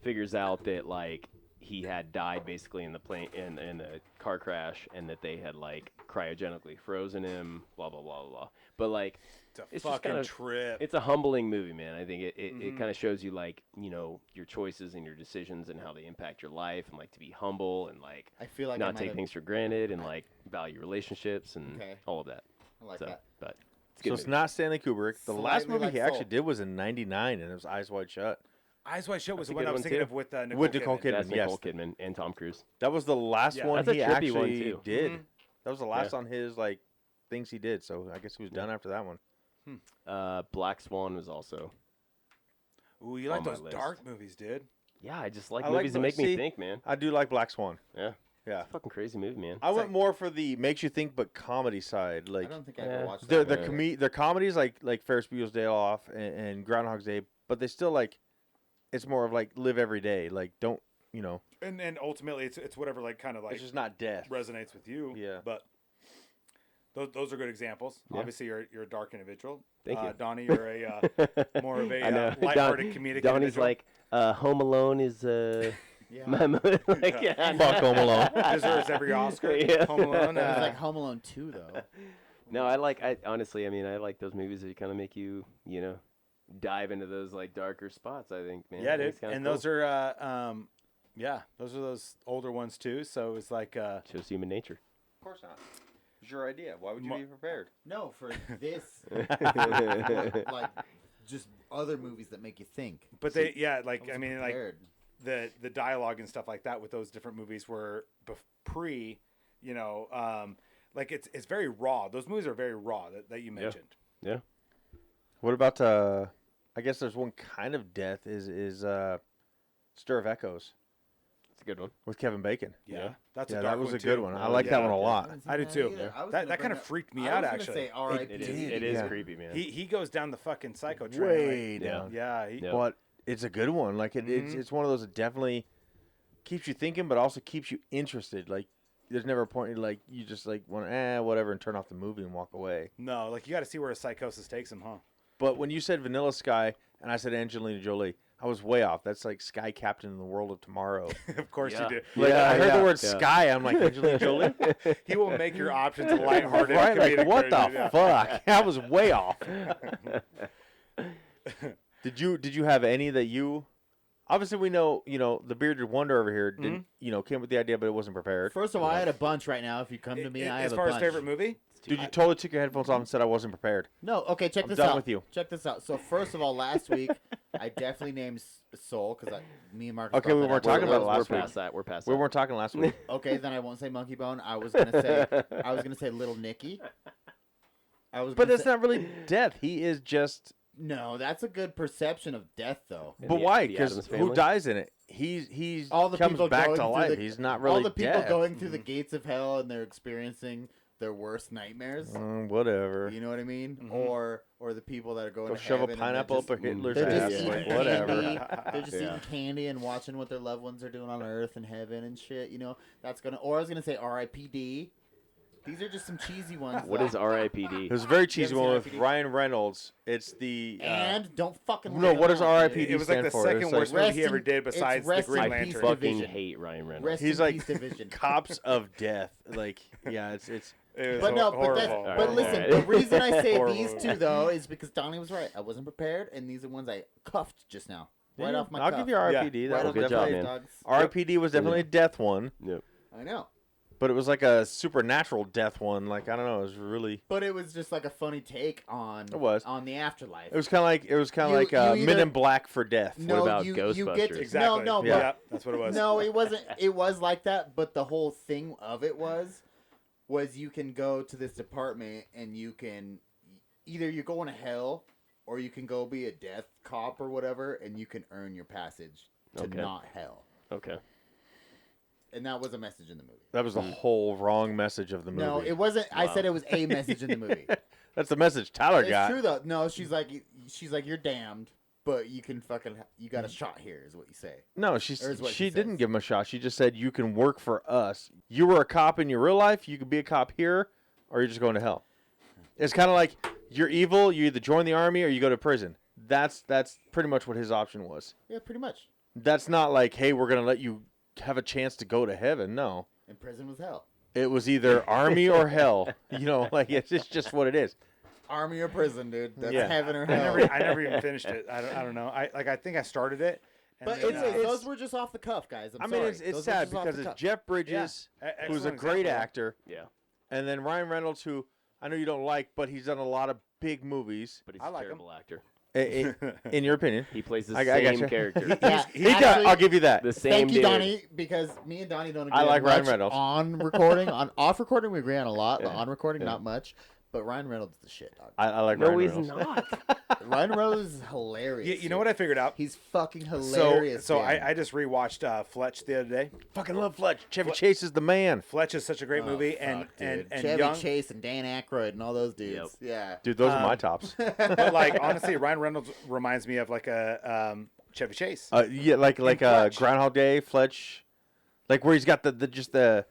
Figures out that like he had died basically in the plane in the car crash, and that they had like cryogenically frozen him, blah blah blah blah. But like, It's a it's just fucking kinda- trip. it's a humbling movie, man. I think it kind of shows you like, you know, your choices and your decisions and how they impact your life, and like to be humble and like I feel like I not might take have- things for granted and like value relationships and Okay. all of that. I like So, that. but it's a So good it's movie. not Stanley Kubrick. The last Slightly movie like he actually Soul. did was in '99, and it was Eyes Wide Shut. Eyes Wide Shut was That's the a one good I was one, thinking too. of with Nicole With Nicole Kidman. That's Kidman, yes. Nicole Kidman and Tom Cruise. That was the last Yeah. one That's a he trippy one, actually too. did. Mhm. That was the last Yeah. on his like things he did. So I guess he was done after that one. Black Swan was also. Ooh, you like on my those list. dark movies, dude? Yeah, I just like I like movies that mo- make me see- think, man. I do like Black Swan. Yeah, Yeah. it's a fucking crazy movie, man. I went like- more for the makes you think but comedy side. I Like don't think I Yeah. ever watched they're that. they're comedies like Ferris Bueller's Day Off and Groundhog's Day, but they still like it's more of like live every day. Like don't And ultimately, it's whatever like kind of like it's just not death. resonates with you. Yeah. But those are good examples. Yeah. Obviously, you're a dark individual. Thank you. Donnie. You're a more of a I know. lighthearted comedic. Donnie's individual. like, Home Alone is Yeah. my movie. Like, yeah, Fuck Home Alone. deserves every Oscar. Yeah. Home Alone. It was like Home Alone 2, though. No, I honestly, I mean, I like those movies that kind of make you, you know, dive into those like darker spots. I think, man. Yeah, I think dude. it's kinda And cool. those are, those are those older ones too. So it's like, shows human nature. Of course not. It's your idea. Why would you be prepared? No, for this, like just other movies that make you think. but they, yeah, like I wasn't mean, like prepared. the dialogue and stuff like that with those different movies were pre, you know, like it's very raw. Those movies are very raw that you mentioned. Yeah. What about I guess there's one kind of death is Stir of Echoes It's a good one. with Kevin Bacon. Yeah, that's a Yeah, dark that was one a good too. one. I like that one a lot. haven't seen I do that too. either. I was That gonna kind bring of up- freaked me I out was gonna actually. say R.I.P. It is Yeah. creepy, man. He goes down the fucking psycho train. Way like, down. yeah. Yeah. But it's a good one. Like it's one of those that definitely keeps you thinking, but also keeps you interested. Like there's never a point like you just like want whatever and turn off the movie and walk away. No, like you got to see where a psychosis takes him, huh? But when you said Vanilla Sky and I said Angelina Jolie, I was way off. That's like Sky Captain in the World of Tomorrow. Of course Yeah. you do. Like I heard the word Yeah. Sky, I'm like Angelina Jolie. He will make your options lighthearted. Right? Like comedic what the version, yeah. fuck? I was way off. Did you have any that you? Obviously, we know the bearded wonder over here didn't came with the idea, but it wasn't prepared. First of all, I had a bunch right now. If you come to me, I have As a far bunch. as favorite movie, Dude, you totally took your headphones off and said I wasn't prepared. No, okay, check I'm this done out. with you. Check this out. So first of all, last week I definitely named Soul because me and Marcus. Okay, brought we that weren't up. talking about it We're last week. past that. We're past We that. weren't talking last week. Okay, then I won't say Monkey Bone. I was gonna say Little Nicky. But gonna that's say, not really death. He is just. No, that's a good perception of death, though. And But the- why? the Because Addams who Family? dies in it? He's All the comes people back going to through life. the- He's not really all the people dead. going through the gates of hell and they're experiencing their worst nightmares. Whatever. You know what I mean? Mhm. Or the people that are going Go to shove a heaven and pineapple up they're a Hitler's just, they're ass. just Yeah. Like, eating whatever. candy. They're just Yeah. eating candy and watching what their loved ones are doing on earth and heaven and shit. You know, that's gonna. Or I was gonna say R.I.P.D. These are just some cheesy ones. What is R.I.P.D.? It was a very cheesy seen one with R.I.P.D.? Ryan Reynolds. It's the And don't fucking. no. look What does around, R.I.P.D. dude. it was like the stand for? second It's worst like movie he ever Rest did in- besides it's the Rest Green in Lantern. Peace Fucking Division. hate Ryan Reynolds. Rest He's in like Peace Division. cops of death. Like yeah, it's It was But no, but that's, horrible. but Horrible. listen, Alright. the reason I say Horrible these movie. two though is because Donnie was right. I wasn't prepared, and these are ones I cuffed just now, right off my I'll cuff. give you R.I.P.D. Yeah. That Right was off my good job, definitely man. dogs. R.I.P.D. was definitely a death one, Yep. I know, but it was like a supernatural death one. Like I don't know, it was really. but it was just like a funny take on It was. on the afterlife. It was kind of like You Men either- in Black for death. no, about you get Ghostbusters? to, Exactly. no, Yeah. Yeah, that's what it was. no, it wasn't. It was like that, but the whole thing of it was you can go to this department and you can either you're going to hell or you can go be a death cop or whatever, and you can earn your passage to Okay. not hell. Okay. And that was a message in the movie. That was the whole wrong message of the movie. No, it wasn't. I Wow. said it was a message in the movie. That's the message Tyler It's got. true though. No, she's like you're damned, but you can fucking you got a shot here, is what you say. No, Or is what she she didn't says. give him a shot. She just said you can work for us. You were a cop in your real life. You could be a cop here, or you're just going to hell. It's kind of like you're evil. You either join the army or you go to prison. That's pretty much what his option was. Yeah, pretty much. That's not like, hey, we're gonna let you have a chance to go to heaven. No, And prison was hell. it was either army or hell. You know, like it's just what it is. Army or prison, dude. That's Yeah. heaven or I hell. never even finished it. I don't know. I think I started it. And But then, anyways, those were just off the cuff, guys. I'm I mean, sorry. it's Those were sad just off because the it's cuff. Jeff Bridges, who's a excellent great example. actor, Yeah. and then Ryan Reynolds, who I know you don't like, but he's done a lot of big movies. But he's I a like terrible actor. In your opinion, He plays the I same gotcha. character. Yeah, he got. actually, I'll give you that. The same Thank you, dude. Donnie, because me and Donnie don't agree I like on Ryan much Reynolds. on recording. On off recording, we agree on a lot. Yeah. On recording, Yeah. not much. But Ryan Reynolds is the shit, dog. I like No, Ryan he's Reynolds. not. Ryan Reynolds is hilarious. You know what I figured out? He's fucking hilarious. So man. I just rewatched Fletch the other day. Fucking love Fletch. Chevy Chase is the man. Fletch is such a great Oh, movie, fuck, and dude. and Chevy young. Chase and Dan Aykroyd and all those dudes. Yeah. Dude, those are my Um, tops. But like honestly, Ryan Reynolds reminds me of like a Chevy Chase. Yeah, like Fletch. Groundhog Day, Fletch, like where he's got the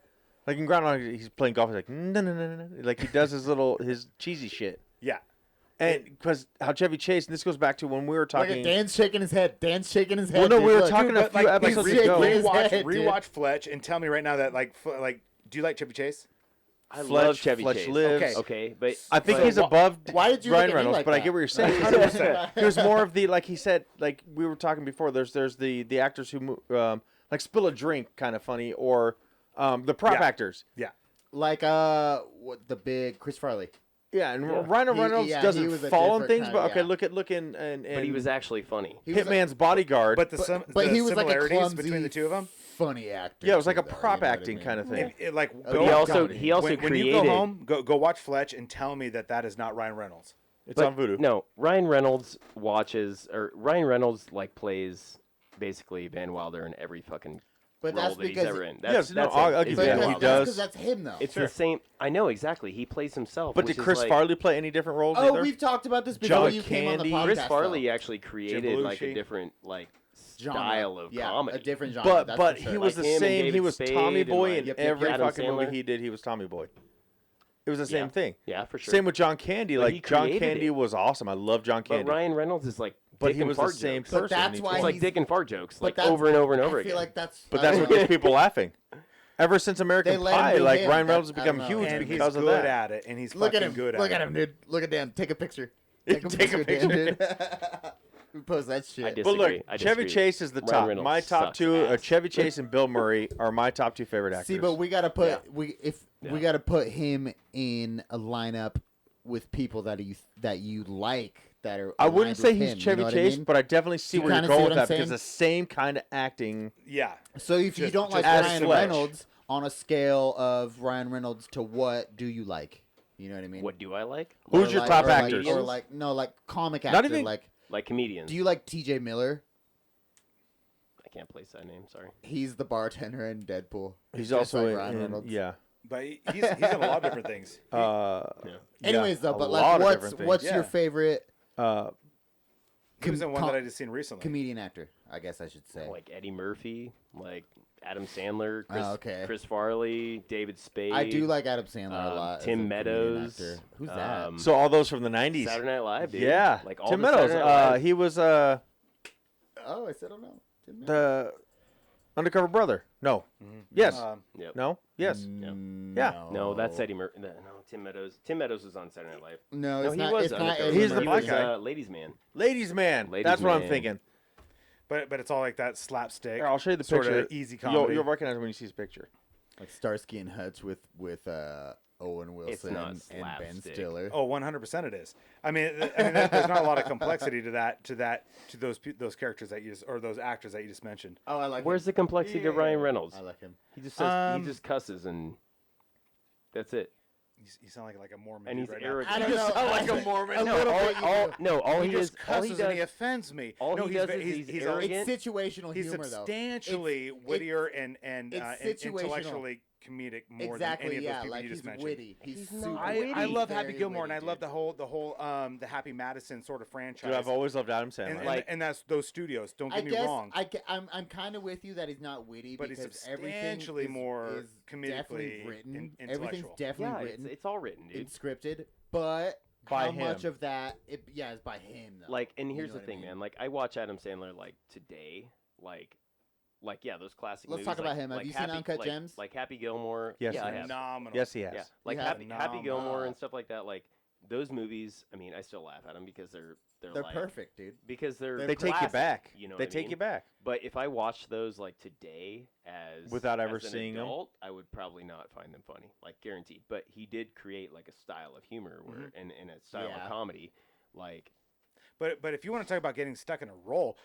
like in Groundhog Day, he's playing golf. He's like no, like he does his cheesy shit. Yeah. And because how Chevy Chase, and this goes back to when we were Look talking. at Dan's shaking his head. Dan's shaking his head. Well, no, dude. we were Look. talking a But, few like, episodes he's ago. shaking his Rewatch head, dude. rewatch Fletch and tell me right now that like do you like Chevy Chase? I Fletch, love Chevy Fletch Chase. lives. Okay, but I think but he's above why did you Ryan look at me Reynolds, like but I that? get what you're saying. 100%. He was more of the, like he said, like we were talking before. There's the actors who like spill a drink, kind of funny, or the prop Yeah. actors. Yeah. Like what the big Chris Farley. Yeah, and Yeah. Ryan He- Reynolds yeah, he doesn't was a fall on different things, kind but of- okay, yeah. look and but he was actually funny. He was like- Hitman's Bodyguard. But the But he was like a similarities clumsy, between the two of them. funny actor. yeah, it was like too, a though, prop you know what I acting mean? kind of thing. Like But go he also when created. you go home, go watch Fletch and tell me that is not Ryan Reynolds. It's but on Voodoo. No, Ryan Reynolds Ryan Reynolds like plays basically Van Wilder in every fucking But role that's that he's because ever in. Yes, no, that's I'll it. give It's you Van that. He Wilder. does. because that's him though. It's the same. I know exactly. He plays himself. But which did is Chris like, Farley play any different roles Oh, either? we've talked about this before John you came on the Candy. podcast. Chris though. Farley actually created like a Belushi. different like Genre. style of yeah, comedy. a different genre. But that's but for sure. he was Like the him and same. He David was Spade Tommy and, Boy like, in Yep, every Adam fucking movie Sandler. he did. He was Tommy Boy. It was the same Yeah. thing. Yeah, for sure. Same with John Candy. But he Like John created Candy it. was awesome. I love John But Candy. Ryan Reynolds is like But dick he and was the fart same jokes. But person. that's He why told- It's like he's- dick and fart jokes, but like that's- over and over and over I again. feel like that's. But I that's don't what know. gets people laughing. Ever since They American let him Pie, do like him. Ryan Reynolds has I don't become know. huge And he's because of good that. at it, and he's Look at fucking him. good at Look it. at him, dude. Look at Dan. Take a picture. Take a Take a picture, Dan, picture. dude. We post that shit. I But look, disagree. I Chevy disagree. Chase is the Ryan top. Reynolds My top sucks two, ass. Chevy Chase and Bill Murray, are my top two favorite actors. See, but we gotta put Yeah. we Yeah. gotta put him in a lineup with people that you like that are. I wouldn't aligned say with he's him, you Chevy know what I Chase, mean? but I definitely see You where you're kinda going see with what that I'm because saying? the same kind of acting. Yeah. So if you Just- don't like as Ryan Fletch. Reynolds on a scale of Ryan Reynolds to what do you like? You know what I mean? What do I like? Or Who's your like- top or like- actors? Or like no, like comic Not actor. even- Like, Like comedians. do you like T.J. Miller? I can't place that name. Sorry. He's the bartender in Deadpool. He's just also like in, Ryan Reynolds. yeah. But he's in a lot of different things. Yeah, Anyways, though, a but lot like, of different what's things. your Yeah. favorite He was in one com- that I just seen recently. comedian actor? I guess I should say. Like Eddie Murphy, like Adam Sandler, Oh, okay. Chris Farley, David Spade. I do like Adam Sandler a lot. as Tim a comedian Meadows. actor. Who's that? So all those from the '90s. Saturday Night Live, dude. Yeah, like all Tim the Meadows. Saturday Night Live. He was Oh, I said, I don't know. Tim Meadows. the undercover brother. No. Yes. Yep. No. Yes. Yeah. No, that's Eddie Murphy. No, Tim Meadows. Tim Meadows was on Saturday Night Live. No, No, it's he not. was It's not. undercover. Eddie He's the He black was, guy. Ladies Man. Ladies Man. Ladies That's what I'm Man. thinking. But it's all like that slapstick. Here, I'll show you the sort picture. of easy comedy. You'll recognize it when you see his picture. Like Starsky and Hutch with Owen Wilson not and Ben slapstick. Stiller. Oh, 100% it is. I mean, there's not a lot of complexity to those characters that you just, or those actors that you just mentioned. Oh, I like. Where's the complexity to Ryan Reynolds? I like him. He just says, Um, he just cusses and that's it. You sound like a Mormon And dude he's right arrogant. I don't know. sound like a Mormon. A No, little bit, you do. all now. he He just is, all he cusses and he does, offends me. all no, he he's, does is he's he's, arrogant. It's situational he's humor, though. substantially wittier and it's situational. intellectually comedic more Exactly. than any of Yeah, those people like you just he's mentioned. witty. He's He's super. not I witty. love Very Happy Gilmore, and I witty, love dude. the Happy Madison sort of franchise. Dude, I've always loved Adam Sandler. and, Like- and that's those studios. Don't I get me guess wrong. I'm kind of with you that he's not witty, But he's because everything substantially is, more is definitely comedically written. Everything's intellectual. definitely yeah, written. it's all written, dude. It's scripted, but By how him. much of that? Is by him though. Like, and You here's know the what I thing, mean? man. Like, I watch Adam Sandler like today, like yeah, those classic. Let's movies, talk about like, him. Have like you seen Happy, Uncut like, Gems? Like Happy Gilmore. Yes, yeah, I he have. Phenomenal. Yes, he has. Yeah, like You Happy have? Gilmore and stuff like that. Like those movies. I mean, I still laugh at them because they're They're like, perfect, dude. because they're They take you classic, back. You know, They what I take mean? you back. But if I watched those like today as Without ever as an seeing 'em? adult, I would probably not find them funny, like guaranteed. But he did create like a style of humor where, and a style Yeah. of comedy, like But if you want to talk about getting stuck in a role,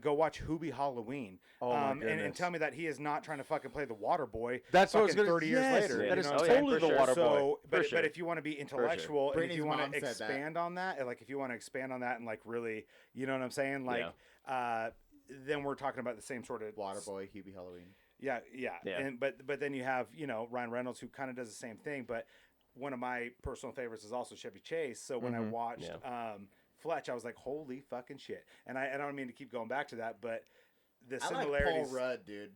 go watch Hoobie Halloween. Oh, my and goodness. tell me that he is not trying to fucking play the water boy. That's what I was fucking gonna- 30 years yes, later. that you is know what I'm totally saying? the water boy. So, For but sure. if you want to be intellectual and if Brittany's you want mom to said that. expand on that, and like if you want to expand on that and like really, you know what I'm saying? Like, then we're talking about the same sort of Waterboy, Hubie Halloween. Yeah. Yeah. And but then you have Ryan Reynolds who kind of does the same thing. But one of my personal favorites is also Chevy Chase. So when I watched Fletch, I was like, holy fucking shit. And I don't mean to keep going back to that, but the I like similarities Paul Rudd, dude.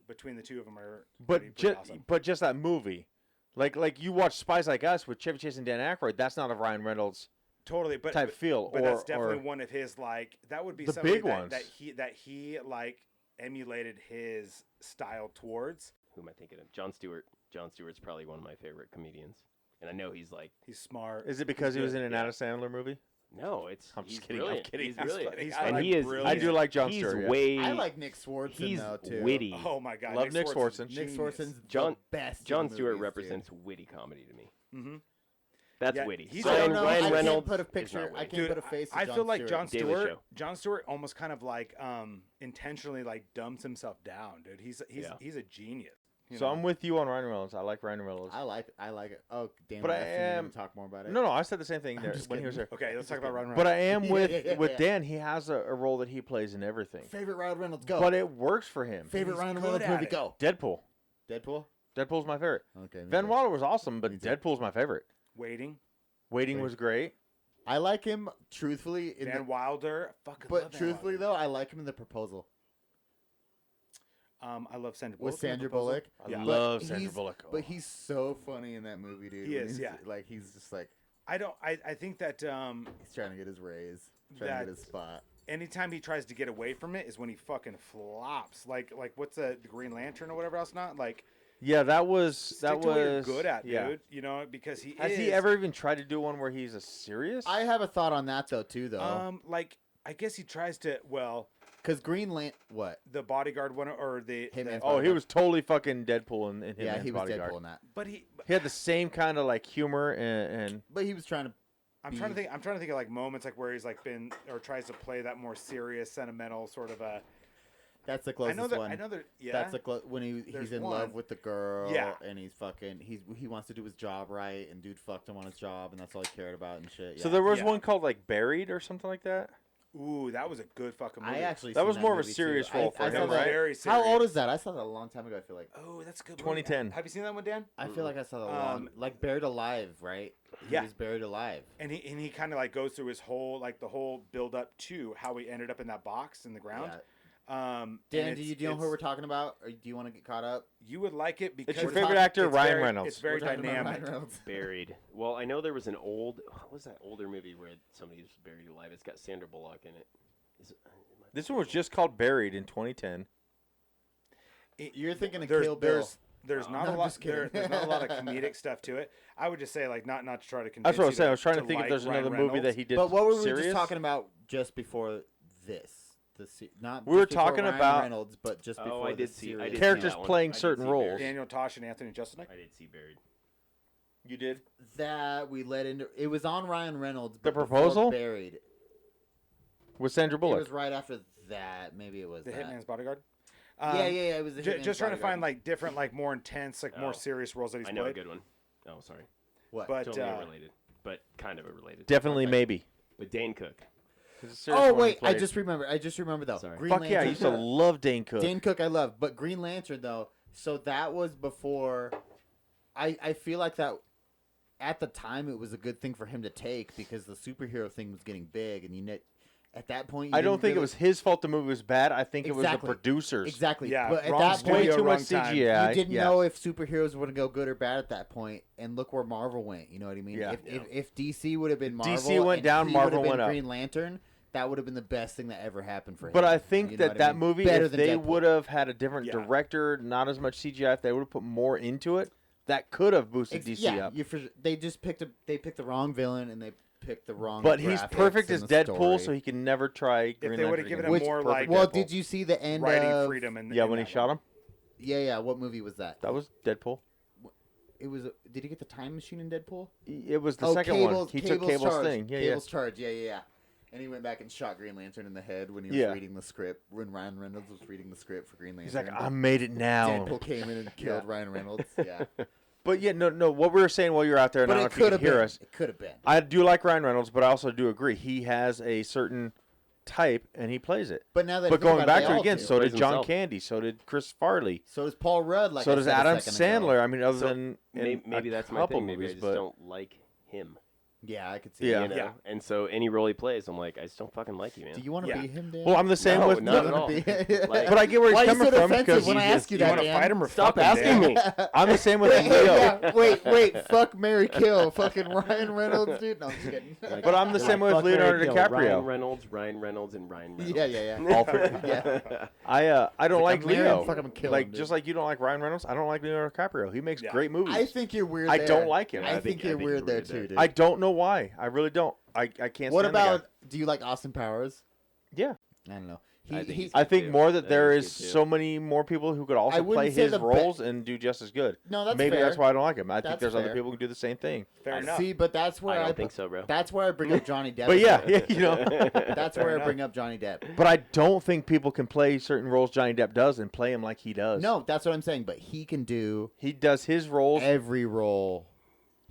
between the two of them are But pretty awesome. but just that movie, like you watch Spies Like Us with Chevy Chase and Dan Aykroyd. That's not a Ryan Reynolds Totally, but type feel. But or, that's definitely or, one of his like that would be The somebody big ones. that he like emulated his style towards. who am I thinking of? Jon Stewart. Jon Stewart's probably one of my favorite comedians, and I know he's like. He's smart. Is it because he was in an Yeah. Adam Sandler movie? No, it's. I'm just he's kidding. Brilliant. I'm kidding. He's He's brilliant. funny. He's and funny. he is. Brilliant. I do like Jon He's Stewart. Yeah. way. I like Nick Swartzen He's though too. witty. Oh my god, Love Nick Swartzen's Swartzen. Nick genius. Swartzen's Jon- the best. Jon in Stewart movies, represents dude. witty comedy to me. Mm-hmm. That's Yeah, witty. he's- I Ryan, don't know. Ryan I Reynolds can't put a is picture. not I witty. can't put a face. I to feel Jon like Stewart. Jon Daily Stewart. Show. Jon Stewart almost kind of like intentionally like dumps himself down, dude. He's Yeah. he's a genius. you So know? I'm with you on Ryan Reynolds. I like Ryan Reynolds. I like it. Oh, damn! But I you want am- to talk more about it. No, I said the same thing I'm there just when he was there. kidding. Okay, let's talk about Ryan But Reynolds. I am Yeah, with yeah, with yeah. Dan. He has a role that he plays in everything. Favorite Ryan Reynolds go. But it works for him. Favorite He's Ryan good Reynolds at movie it. go. Deadpool. Deadpool. Deadpool's my favorite. Okay. me Van too. Wilder was awesome, but Me too. Deadpool's my favorite. Waiting. Waiting was great. I like him truthfully. In Van the, Wilder. Fucking but love Van truthfully Wilder. though, I like him in The Proposal I love Sandra Bullock. with in The Sandra Proposal. Bullock. I Yeah. love But Sandra he's- Bullock. But he's so funny in that movie, dude. He when is, he's- yeah. Like he's just like I think that he's trying to get his raise, trying to get his spot. anytime he tries to get away from it is when he fucking flops. Like what's the Green Lantern or whatever else? Not like yeah, that was stick to what you're good at, yeah. dude. You know, because he Has is. he ever even tried to do one where he's a serious? I have a thought on that though, too, though, Like I guess he tries to. Well, because Green Lantern. What? the Bodyguard one or the. Hitman's Oh, he was totally fucking Deadpool in Hitman's Yeah, he was Bodyguard. Deadpool in that. But he. He had the same kind of like humor and But he was trying to. I'm trying to think. I'm trying to think of like moments like where he's like been or tries to play that more serious, sentimental sort of a. That's the I closest know that. one. I know that. Yeah. That's the when he's There's in one. love with the girl. Yeah. And he's fucking. He wants to do his job right, and dude fucked him on his job, and that's all he cared about and shit. Yeah. so there was Yeah. one called like Buried or something like that. Ooh, that was a good fucking movie. I actually. That seen was more of a movie, too. serious role for I him, saw that- right? Very How old serious. is that? I saw that a long time ago. I feel like. Oh, that's a good. 2010. Movie. Have you seen that one, Dan? I feel like I saw that long. Like Buried Alive, right? He Yeah. was buried alive. And he kind of like goes through his whole like the whole build up to how he ended up in that box in the ground. Dan, and do you know who we're talking about, or do you want to get caught up? You would like it because It's your we're favorite talking- actor, it's Ryan very- Reynolds. It's very We're talking about dynamic. Ryan Reynolds. Buried. Well, I know there was an old. What was that older movie where somebody was buried alive? It's got Sandra Bullock in it. Is it This one was just called Buried in 2010. You're thinking of There's Kill Bill. there's No, not I'm a lot. just kidding. There's not a lot of comedic stuff to it. I would just say like not to try to convince. That's what I was you saying. I was trying to to think if like there's Ryan another movie that Reynolds. he did. But what were we serious? just talking about just before this? Not We were just before talking Ryan about- Reynolds, but just Oh, before I the did see- I series. did see Characters that one. playing I did certain see roles. Buried. Daniel Tosh and Anthony Jeselnik. I did see Buried. You did? That we led into. It was on Ryan Reynolds. The But before Proposal? Buried. With Sandra It Bullock. was right after that. Maybe it was The that. Hitman's Bodyguard. Yeah. It was the Hitman's Just trying to Bodyguard. find like different, like more intense, like Oh. more serious roles that he's I know played. a good one. Oh, sorry. What? But Totally unrelated, but kind of related. Definitely maybe. But Dane Cook. It's a serious Oh one he wait, I played. just remember though. Sorry. Green Fuck yeah, I Lantern. used to love Dane Cook. Dane Cook I love, but Green Lantern though. So that was before. I feel like that. At the time, it was a good thing for him to take because the superhero thing was getting big, and at that point, you I don't didn't think it really- was his fault the movie was bad. I think it was the Exactly. producers. exactly. Yeah, but at wrong that studio, Way point, too much wrong time. CGI. you didn't yeah. know if superheroes would go good or bad at that point, and look where Marvel went. You know what I mean? Yeah. If DC would have been Marvel, DC went and down, he would have Marvel been went up. Green Lantern, that would have been the best thing that ever happened for him. But I think You know that what I mean? movie, Better if than they Deadpool. would have had a different Yeah. director, not as much CGI, if they would have put more into it, that could have boosted DC yeah, up. they just picked the wrong villain and they picked the wrong. But he's graphics perfect and as the Deadpool, story. so he can never try Green they Lantern would've given again. him more like well, Deadpool. did you see the end Writing of? freedom and Yeah, when he shot him, Yeah. What movie was that? that was Deadpool. It was. Did he get the time machine in Deadpool? It was the second one. He took Cable's charge. thing. Yeah, Cable's charge. Yeah. And he went back and shot Green Lantern in the head when he was Yeah. reading the script. When Ryan Reynolds was reading the script for Green Lantern. He's like, I made it now. Deadpool came in and killed Ryan Reynolds. Yeah. But yeah, no. What we were saying while you were out there, and I But don't know it if you could could have hear been. us. It could have been. I do like Ryan Reynolds, but I also do agree he has a certain type and he plays it. But now that I But think going about back they to it all again, do. so did Plays John himself. Candy, so did Chris Farley, So does Paul Rudd. Like so I does said a Adam second ago. Sandler. I mean, other So than in Maybe a that's my couple thing. Maybe I movies, just but don't like him. Yeah, I could see. Yeah. You know? Yeah. And so any role he plays, I'm like, I just don't fucking like you, man. Do you want to Yeah. be him, Dan? Well, I'm the same No, with not at no, all. Be- Like- but I get where Why he's are you coming so from defensive because when I you ask just- you You that, want to Dan? fight him or Stop fuck him, asking Dan? me. I'm the same with Leo. Yeah, wait, fuck Mary Kill, fucking Ryan Reynolds, dude. No, I'm just kidding. But I'm the They're same like, with fuck, Mary, Leonardo kill, DiCaprio. Ryan Reynolds, and Ryan Reynolds. Yeah. All three. Yeah. I don't like I'm marrying Leo. fuck him and kill Like him, dude. just like you don't like Ryan Reynolds, I don't like Leonardo DiCaprio. He makes Yeah. great movies. I think you're weird. I there. don't like him. I, I think think you're you're weird there weird too, there. dude. I don't know why. I really don't. I can't. What stand the guy. about? Do you like Austin Powers? Yeah. I don't know. I think He he's I think too. more I that think there he's is good, too. so many more people who could I also wouldn't play say his the be- roles and do just as good. no, that's Maybe fair. that's why I don't like him. I think That's there's other fair. people who can do the same thing. Fair enough. See, but that's where I don't think so, bro. That's where I bring up Johnny Depp. But yeah, you know. That's Fair where I enough. bring up Johnny Depp. But I don't think people can play certain roles Johnny Depp does and play him like he does. No, that's what I'm saying. But he can do He does his roles. every role.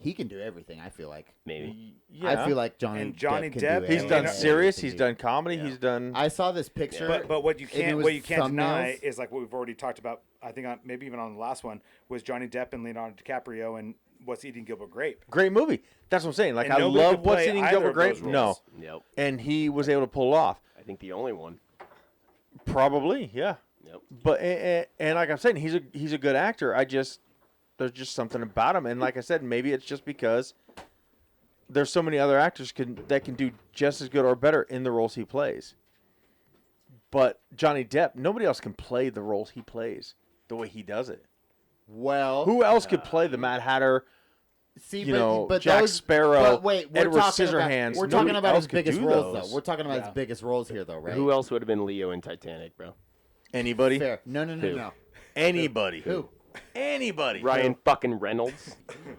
He can do everything. I feel like. Maybe. Yeah. I feel like Johnny. And Johnny Depp, can Depp, do he's and done everything serious. he He's can done comedy. Yeah. He's done. I saw this picture. But what you it can't was deny thumbnails. is like what we've already talked about. I think on maybe even on the last one was Johnny Depp and Leonardo DiCaprio and What's Eating Gilbert Grape. Great movie. That's what I'm saying. Like And I nobody love could What's play Eating either Gilbert of Grape. those No, roles. Yep. and he was able to pull it off. I think the only one. Probably, yeah. Yep. But and like I'm saying, he's a good actor. There's just something about him, and like I said, maybe it's just because there's so many other actors that can do just as good or better in the roles he plays. But Johnny Depp, nobody else can play the roles he plays the way he does it. Well, Who else could play the Mad Hatter? see, you know, but Jack those, Sparrow, But wait, we're Edward talking Scissorhands. About, we're talking Nobody about else his could biggest do roles, those. though. We're talking about Yeah. his biggest roles here, though, right? Who else would have been Leo in Titanic, bro? Anybody? Fair. No. Who? Anybody? Who? Anybody? Ryan fucking Reynolds.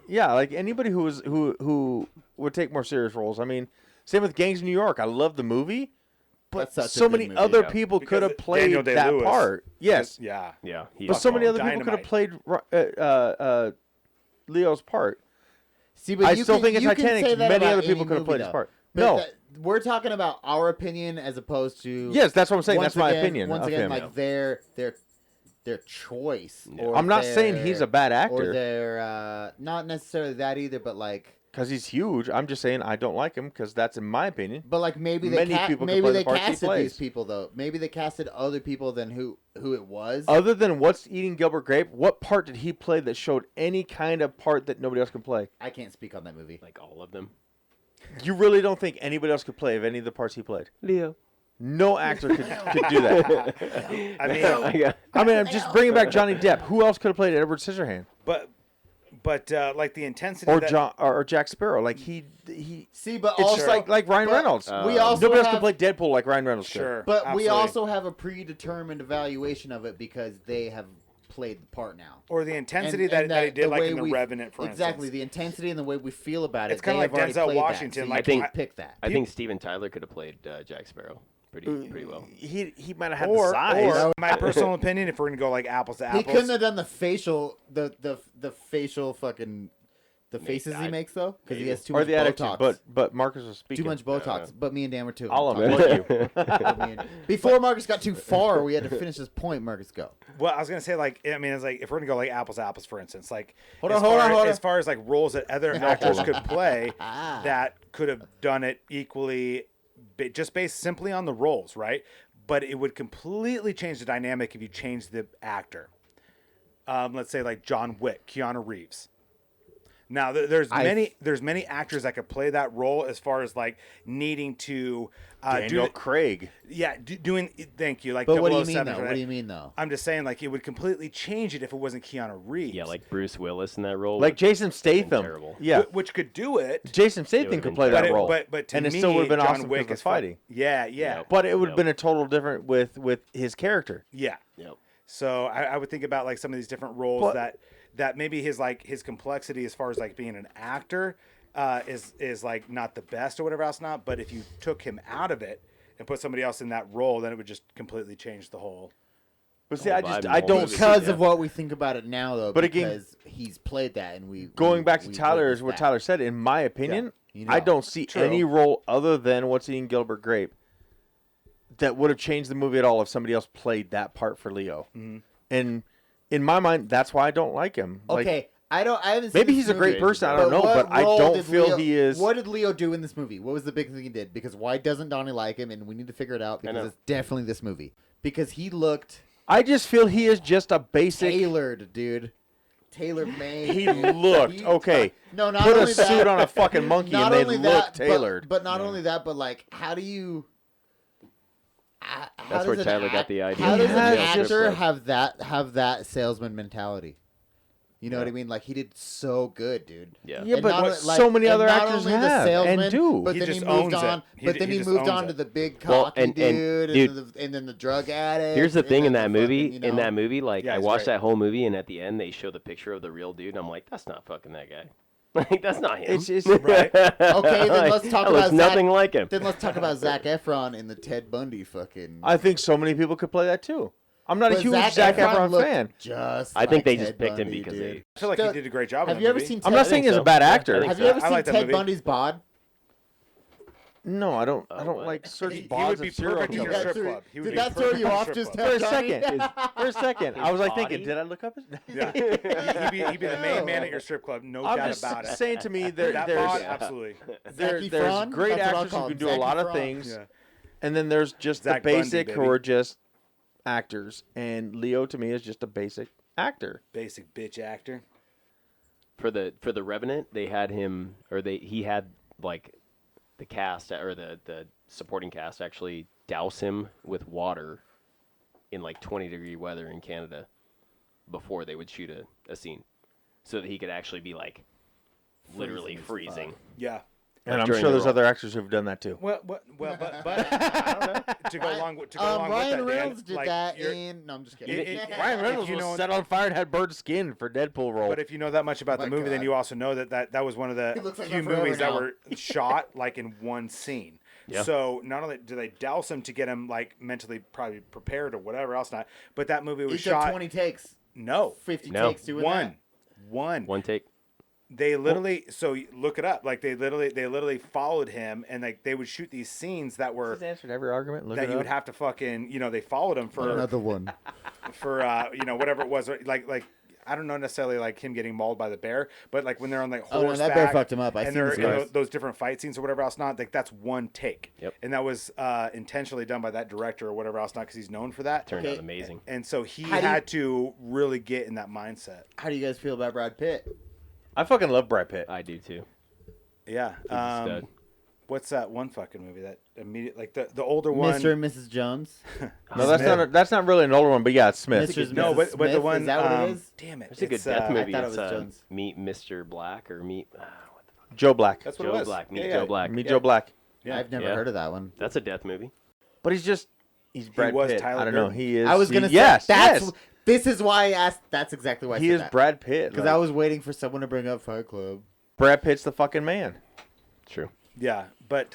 Yeah, like anybody who would take more serious roles. I mean, same with Gangs of New York. I love the movie, but That's such a so good many movie. other Yeah. people Because could have played Daniel that Day-Lewis part. Yes, Yeah. Yeah. but so many other Dynamite. people could have played Leo's part. See, but I you still can, think in you can Titanic, say that many about other people any could have movie, played his though. part. But No. we're talking about our opinion as opposed to. Yes, that's what I'm saying. Once That's my again- opinion Once of again, him. like their choice. Yeah. Or I'm not saying he's a bad Or actor their not necessarily that either, but like. because he's huge. I'm just saying I don't like him because that's in my opinion. But like maybe they Many people can maybe play the they parts he casted plays. these people though. Maybe they casted other people than who it was. Other than What's Eating Gilbert Grape, what part did he play that showed any kind of part that nobody else can play? I can't speak on that movie. Like all of them. You really don't think anybody else could play of any of the parts he played? Leo. No actor could do that. I mean, I mean, I'm just bringing back Johnny Depp. Who else could have played Edward Scissorhands but like the intensity or that, or Jack Sparrow? Like he. See, but It's also like Ryan but Reynolds. we also Nobody else have, can play Deadpool like Ryan Reynolds could. Sure. but we absolutely. also have a predetermined evaluation of it because they have played the part now. or the intensity And- that, and that he did, the like way in The we- Revenant, for exactly instance. the intensity and the way we feel about it. It's kinda they like have already Denzel played that, Washington, so you like, can't I- pick that. I think Steven Tyler could have played Jack Sparrow pretty well. He might have had Or, the size. or my personal opinion, if we're gonna go like apples to He apples, couldn't have done the facial, the facial fucking, the faces he I- makes though, because he has too or much the attitude, Botox. but Marcus was speaking. Too much Botox. But me and Dan were too. All of I'm it. talking- Before Marcus got too far, we had to finish this point. Marcus, go. well, I was gonna say like, I mean, it's like if we're gonna go like apples to apples, for instance, like Hold as on, hold far- on, hold on. as far as like roles that other actors could play Ah. that could have done it equally, just based simply on the roles, right? But it would completely change the dynamic if you changed the actor. Let's say like John Wick, Keanu Reeves. Now there's many actors that could play that role as far as like needing to Daniel Craig. doing. Thank you. Like, But what do you mean 007, though? right? What do you mean though? I'm just saying, like, it would completely change it if it wasn't Keanu Reeves. Yeah, like Bruce Willis in that role. Like Jason Statham. terrible. Yeah. which could do it. Jason It Statham would've could been play But that role. but to and it me, still would have been John awesome Wick because is of fighting. Yeah. Yep. But it would have Yep. been a total different with his character. Yeah. Yep. So I would think about like some of these different roles But- that maybe his complexity as far as like being an actor is like not the best or whatever else not. But if you took him out of it and put somebody else in that role, then it would just completely change the whole. But see, Oh, I Biden don't won't see Because it. of what we think about it now, though. But again- because he's played that, and Going back to we Tyler is witnessed what that. Tyler said. In my opinion, You know. I don't see True. any role other than What's Eating Gilbert Grape that would have changed the movie at all if somebody else played that part for Leo. Mm-hmm. And in my mind, that's why I don't like him. Like, Okay, I haven't seen Maybe this he's a great movie, person. I don't know, what but I role don't did feel Leo- he is. What did Leo do in this movie? What was the big thing he did? Because why doesn't Donnie like him? And we need to figure it out know. because it's definitely this movie. Because he looked I just feel he is just a basic. tailored, dude. Tailor-made. He dude. looked okay. No, not Put a only that, suit on a fucking monkey not and they only look that, tailored. But not only that, but like, how do you? That's where Tyler got the idea. How He does an has actor just- have that salesman mentality? You know what I mean? Like he did so good, dude. Yeah. Yeah, And but not what only- like- so many and other not actors only the have salesman, and do. But He then he just moved owns it. on. He But then just he moved owns on it. to the big Well, cocky and- dude, dude, and then the drug addict. Here's the and thing then in that the movie. fucking, In that movie, like Yeah, I he's watched great. that whole movie, and at the end they show the picture of the real dude. And I'm like, that's not fucking that guy. Like that's not him. It's Right. Okay, then let's talk that looks about nothing Zac- like him. Then let's talk about Zac Efron in the Ted Bundy fucking. I think so many people could play that too. I'm not a But huge Zac Efron looked fan. Just I think like they just Ted picked him Bundy, because dude. they. I feel like he did a great job. Have in you that ever movie. seen? I'm Ted, not saying he's a so. bad Yeah, I actor. think Have so. you ever I seen like that Ted movie. Bundy's bod? No, I don't. I don't what? like search He would bods be of serial perfect in your killers. strip Did club. He would did be that throw perfect you in your off strip just club. For a Johnny? second. For a second, I was like body? thinking, did I look up his? Yeah. He'd be the main man at your strip club, no I'm doubt just about it. saying to me, That there's bod, absolutely. there's Zac Efron? great That's what I'll actors call who him, can do a Zac lot of Efron. things, Yeah. and then there's just Zach the Bundy, basic baby. who are just actors. And Leo to me is just a basic actor. Basic bitch actor. For the Revenant, they had him, or he had like the cast or the supporting cast actually douse him with water in like 20-degree weather in Canada before they would shoot a scene, so that he could actually be like literally freezing. Yeah. And I'm during sure the there's role. other actors who've done that too. But I don't know. To go along with Ryan that, Dan, Reynolds did like, that you're- in. No, I'm just kidding. Ryan Reynolds you was know- set on fire and had bird skin for Deadpool role. But if you know that much about the My movie, then God. you also know that was one of the He looks like few that forever movies that now. were shot like in one scene. Yeah. So not only do they douse him to get him like mentally probably prepared or whatever else not, but that movie was He took shot 20 takes, no 50 No. takes doing that. One take. They literally so you look it up like they literally followed him and like they would shoot these scenes that were He's answered every argument. Look that it you up. would have to fucking they followed him for Another one. whatever it was like I don't know necessarily like him getting mauled by the bear, but like when they're on like Oh, no, horseback, that bear fucked him up. I and seen they're this in guy. those different fight scenes or whatever else not, like that's one take. Yep. And that was intentionally done by that director or whatever else not because he's known for that. Turned Okay. out amazing. And so he How do you- had to really get in that mindset. How do you guys feel about Brad Pitt? I fucking love Brad Pitt. I do too. Yeah. He's a stud. What's that one fucking movie that immediate like the older one? Mr. and Mrs. Jones. No, that's not really an older one, but yeah, it's Smith. Mr. No, Mrs. but the Smith, one is that what it is? Damn it. There's a good it's, death movie. I thought it It's was Jones. Meet Mr. Black or Meet. What the fuck? Joe Black. That's what Joe it was. Black. Meet Yeah, Joe yeah. Black. Meet Yeah. Joe Black. Yeah. I've never Yeah. heard of that one. That's a death movie. But he's Brad was Pitt. Tyler I don't know. Durden. He is. I was gonna he, say yes, that's. yes. This is why I asked. That's exactly why I He said is that. Brad Pitt. Because like, I was waiting for someone to bring up Fight Club. Brad Pitt's the fucking man. True. Yeah, but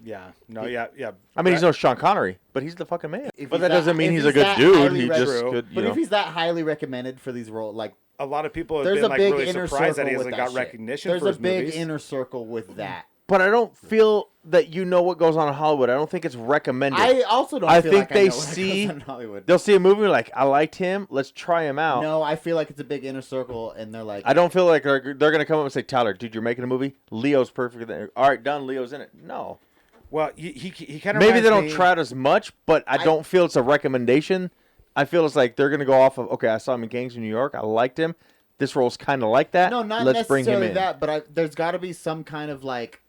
yeah, no, yeah. I mean, he's no Sean Connery, but he's the fucking man. If But he's that doesn't mean if he's a good that dude. highly He rec- just True. could, But you know. if he's that highly recommended for these roles, like a lot of people have there's been a like big really inner surprised that circle he with hasn't that got shit. recognition There's for a his big movies. inner circle with that. But I don't feel that you know what goes on in Hollywood. I don't think it's recommended. I also don't. I feel think like they I know what see- goes on in Hollywood. They'll see a movie like, I liked him. Let's try him out. No, I feel like it's a big inner circle, and they're like, I don't feel like they're going to come up and say, Tyler, dude, you're making a movie. Leo's perfect. All right, done. Leo's in it. No. Well, he kind of Maybe they don't try it as much, but I don't feel it's a recommendation. I feel it's like they're going to go off of, okay, I saw him in Gangs of New York. I liked him. This role's kind of like that. no, not Let's bring him necessarily in. that, but there's got to be some kind of like,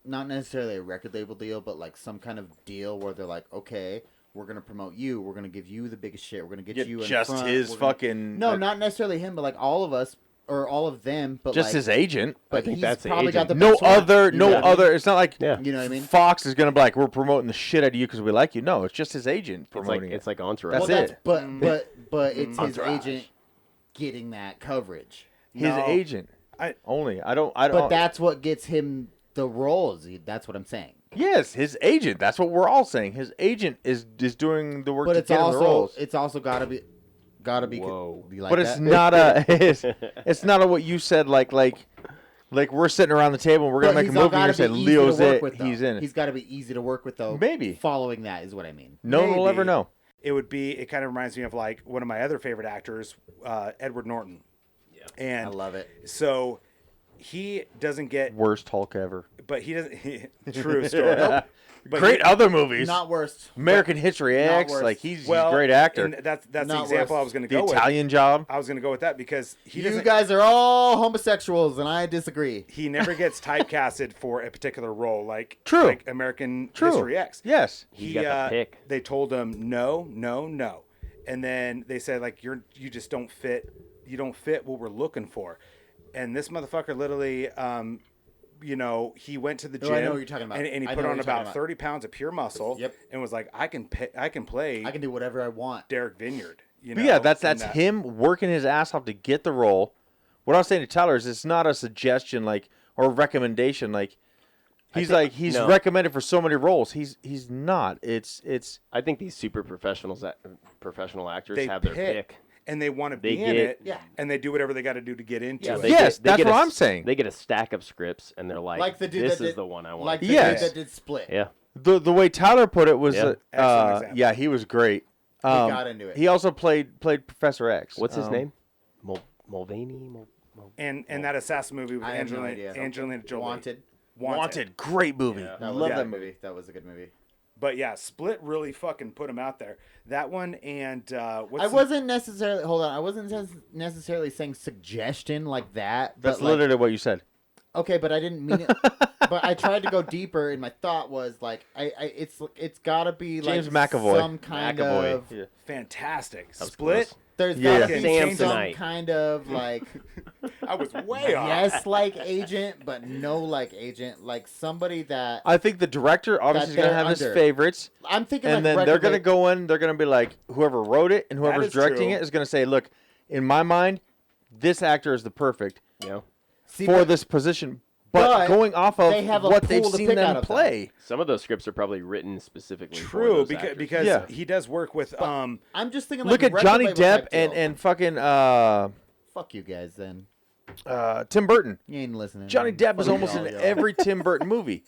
not necessarily a record label deal, but like some kind of deal where they're like, okay, we're gonna promote you, we're gonna give you the biggest shit, we're gonna get you in just front, his we're gonna- fucking. No, not necessarily him, but like all of us or all of them, but just like, his agent. But I think he's that's the probably got agent. the No best one. other, You no know what I mean? other. It's not like Yeah. You know what I mean? Fox is gonna be like, we're promoting the shit out of you because we like you. No, it's just his agent It's like promoting it's it. like Entourage. That's it. But it's his Entourage. agent getting that coverage. His No. agent. I- only. I don't. But that's what gets him the roles. That's what I'm saying. Yes, his agent. That's what we're all saying. His agent is doing the work But to it's get him the also roles. it's also gotta be Whoa. be like But that. it's not a. It's not a what you said. Like we're sitting around the table and we're gonna But make a he's all movie and gotta you be said easy to Leo's work it. with, though. He's in it. He's got to be easy to work with though. Maybe. Following that is what I mean. No one will ever Maybe. know. It kind of reminds me of like one of my other favorite actors, Edward Norton. Yeah. And I love it. So he doesn't get, Worst Hulk ever. but he doesn't. True story. But Great other movies. Not worst. American History not X. worst. Like he's well, a great actor. And that's the Not example worse. I was going to The go with. Italian Job. I was going to go with that because he You doesn't. guys are all homosexuals, and I disagree. He never gets typecasted for a particular role, like True. like American True. History X. Yes. He's got the pick. They told him no, and then they said like you just don't fit. You don't fit what we're looking for. And this motherfucker literally, he went to the gym. I know what you're talking about. And he I put know on what you're talking about about. 30 pounds of pure muscle. Yep. And was like, I can play. I can do whatever I want. Derek Vineyard. But yeah, that's and that. him working his ass off to get the role. What I was saying to Tyler is it's not a suggestion or a recommendation. Like he's no. recommended for so many roles. He's not. It's I think these super professional actors They have their pick. And they want to They be in get- it. Yeah. And they do whatever they got to do to get into Yeah, it. they Yes, they that's get what a I'm s- saying. They get a stack of scripts and they're like, Like the dude this that is did, the one I want. Like the Yes. dude that did Split. Yeah. The way Tyler put it was, Yeah. Excellent example. yeah, he was great. got into it. He also played Professor X. What's his name? Mulvaney? And that assassin movie with I have no Angelina idea. Jolie. Wanted. Great movie. Yeah. That Love was that a movie. That was a good movie. But yeah, Split really fucking put him out there. That one and what's I wasn't necessarily. Hold on. I wasn't necessarily saying suggestion like that. That's but like, literally what you said. okay, but I didn't mean it. But I tried to go deeper, and my thought was like, it's gotta be James like McAvoy. some kind McAvoy. of. Yeah. fantastic. That was Split. close. There's Yeah. gotta be some Samsonite. kind of like I was way off. yes, like agent, but no like agent, like somebody that I think the director obviously is That going to they're have his under. favorites, I'm thinking. and like then they're record going to label- go in. They're going to be like, whoever wrote it and whoever's is directing true. it is going to say, look, in my mind, this actor is the perfect Yeah. See, for but this position. But but going off of they have a what they've pool to seen pick out them of them. play. Some of those scripts are probably written specifically for True, those because actors. because Yeah. he does work with I'm just thinking. Look like at record Johnny label Depp type deal. and fucking fuck you guys. Then Tim Burton. you ain't listening. Johnny Depp is Fuck almost y'all, in y'all. every Tim Burton movie,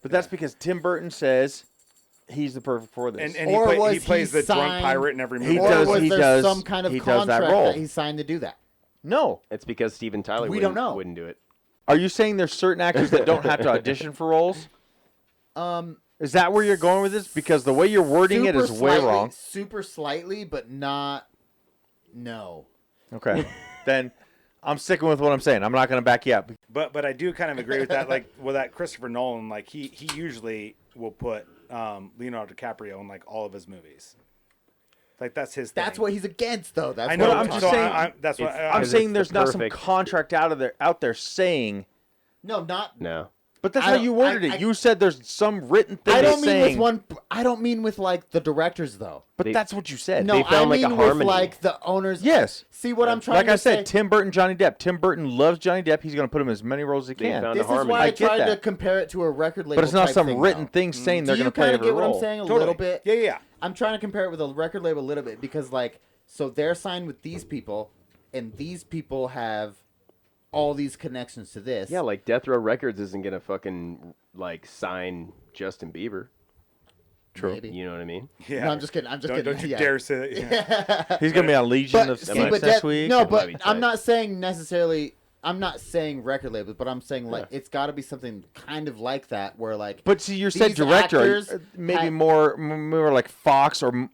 but that's because Tim Burton says he's the perfect for this. and Or he was plays he the drunk signed- pirate in every He movie. Or does- was he there does- some kind of he does that contract role. that he signed to do that? No. It's because Steven Tyler We don't know. wouldn't do it. Are you saying there's certain actors that don't have to audition for roles? Is that where you're going with this? Because the way you're wording it Super is way slightly- wrong. Super slightly, but not. No. Okay. Then I'm sticking with what I'm saying. I'm not going to back you up. But I do kind of agree with that. Like with that Christopher Nolan, like he usually will put Leonardo DiCaprio in like all of his movies. Like that's his thing. That's what he's against, though. That's I know. what I'm I'm just so saying- that's what It's- I'm I'm Because saying it's there's the not some perfect- contract out there saying. No, not. No. But that's I how don't- you worded I- it. You said there's some written thing I don't mean saying. with one. I don't mean with like the directors, though. But They- that's what you said. No, They I found, like, a mean with harmony. like the owners. Yes. See what I'm trying Like to I said, say? Tim Burton, Johnny Depp. Tim Burton loves Johnny Depp. He's going to put him in as many roles as he They can. found This is harmony. why I I get tried to that. compare it to a record label. But it's not type some thing, written though. thing saying they're Do going you to play kind every of get what role. I'm saying a Totally. little bit? Yeah. I'm trying to compare it with a record label a little bit because, like, so they're signed with these people, and these people have all these connections to this. Yeah, like Death Row Records isn't gonna fucking like sign Justin Bieber. True. Maybe. You know what I mean? Yeah. No, I'm just kidding. I'm just Don't, kidding. don't you Yeah. dare say that. Yeah. He's going to be on Legion But, of see, Skanks but next that, week. no, That might but be I'm tight. not saying necessarily. I'm not saying record labels, but I'm saying like Yeah. it's got to be something kind of like that, where like. But see, you said These director, actors maybe have- more like Fox or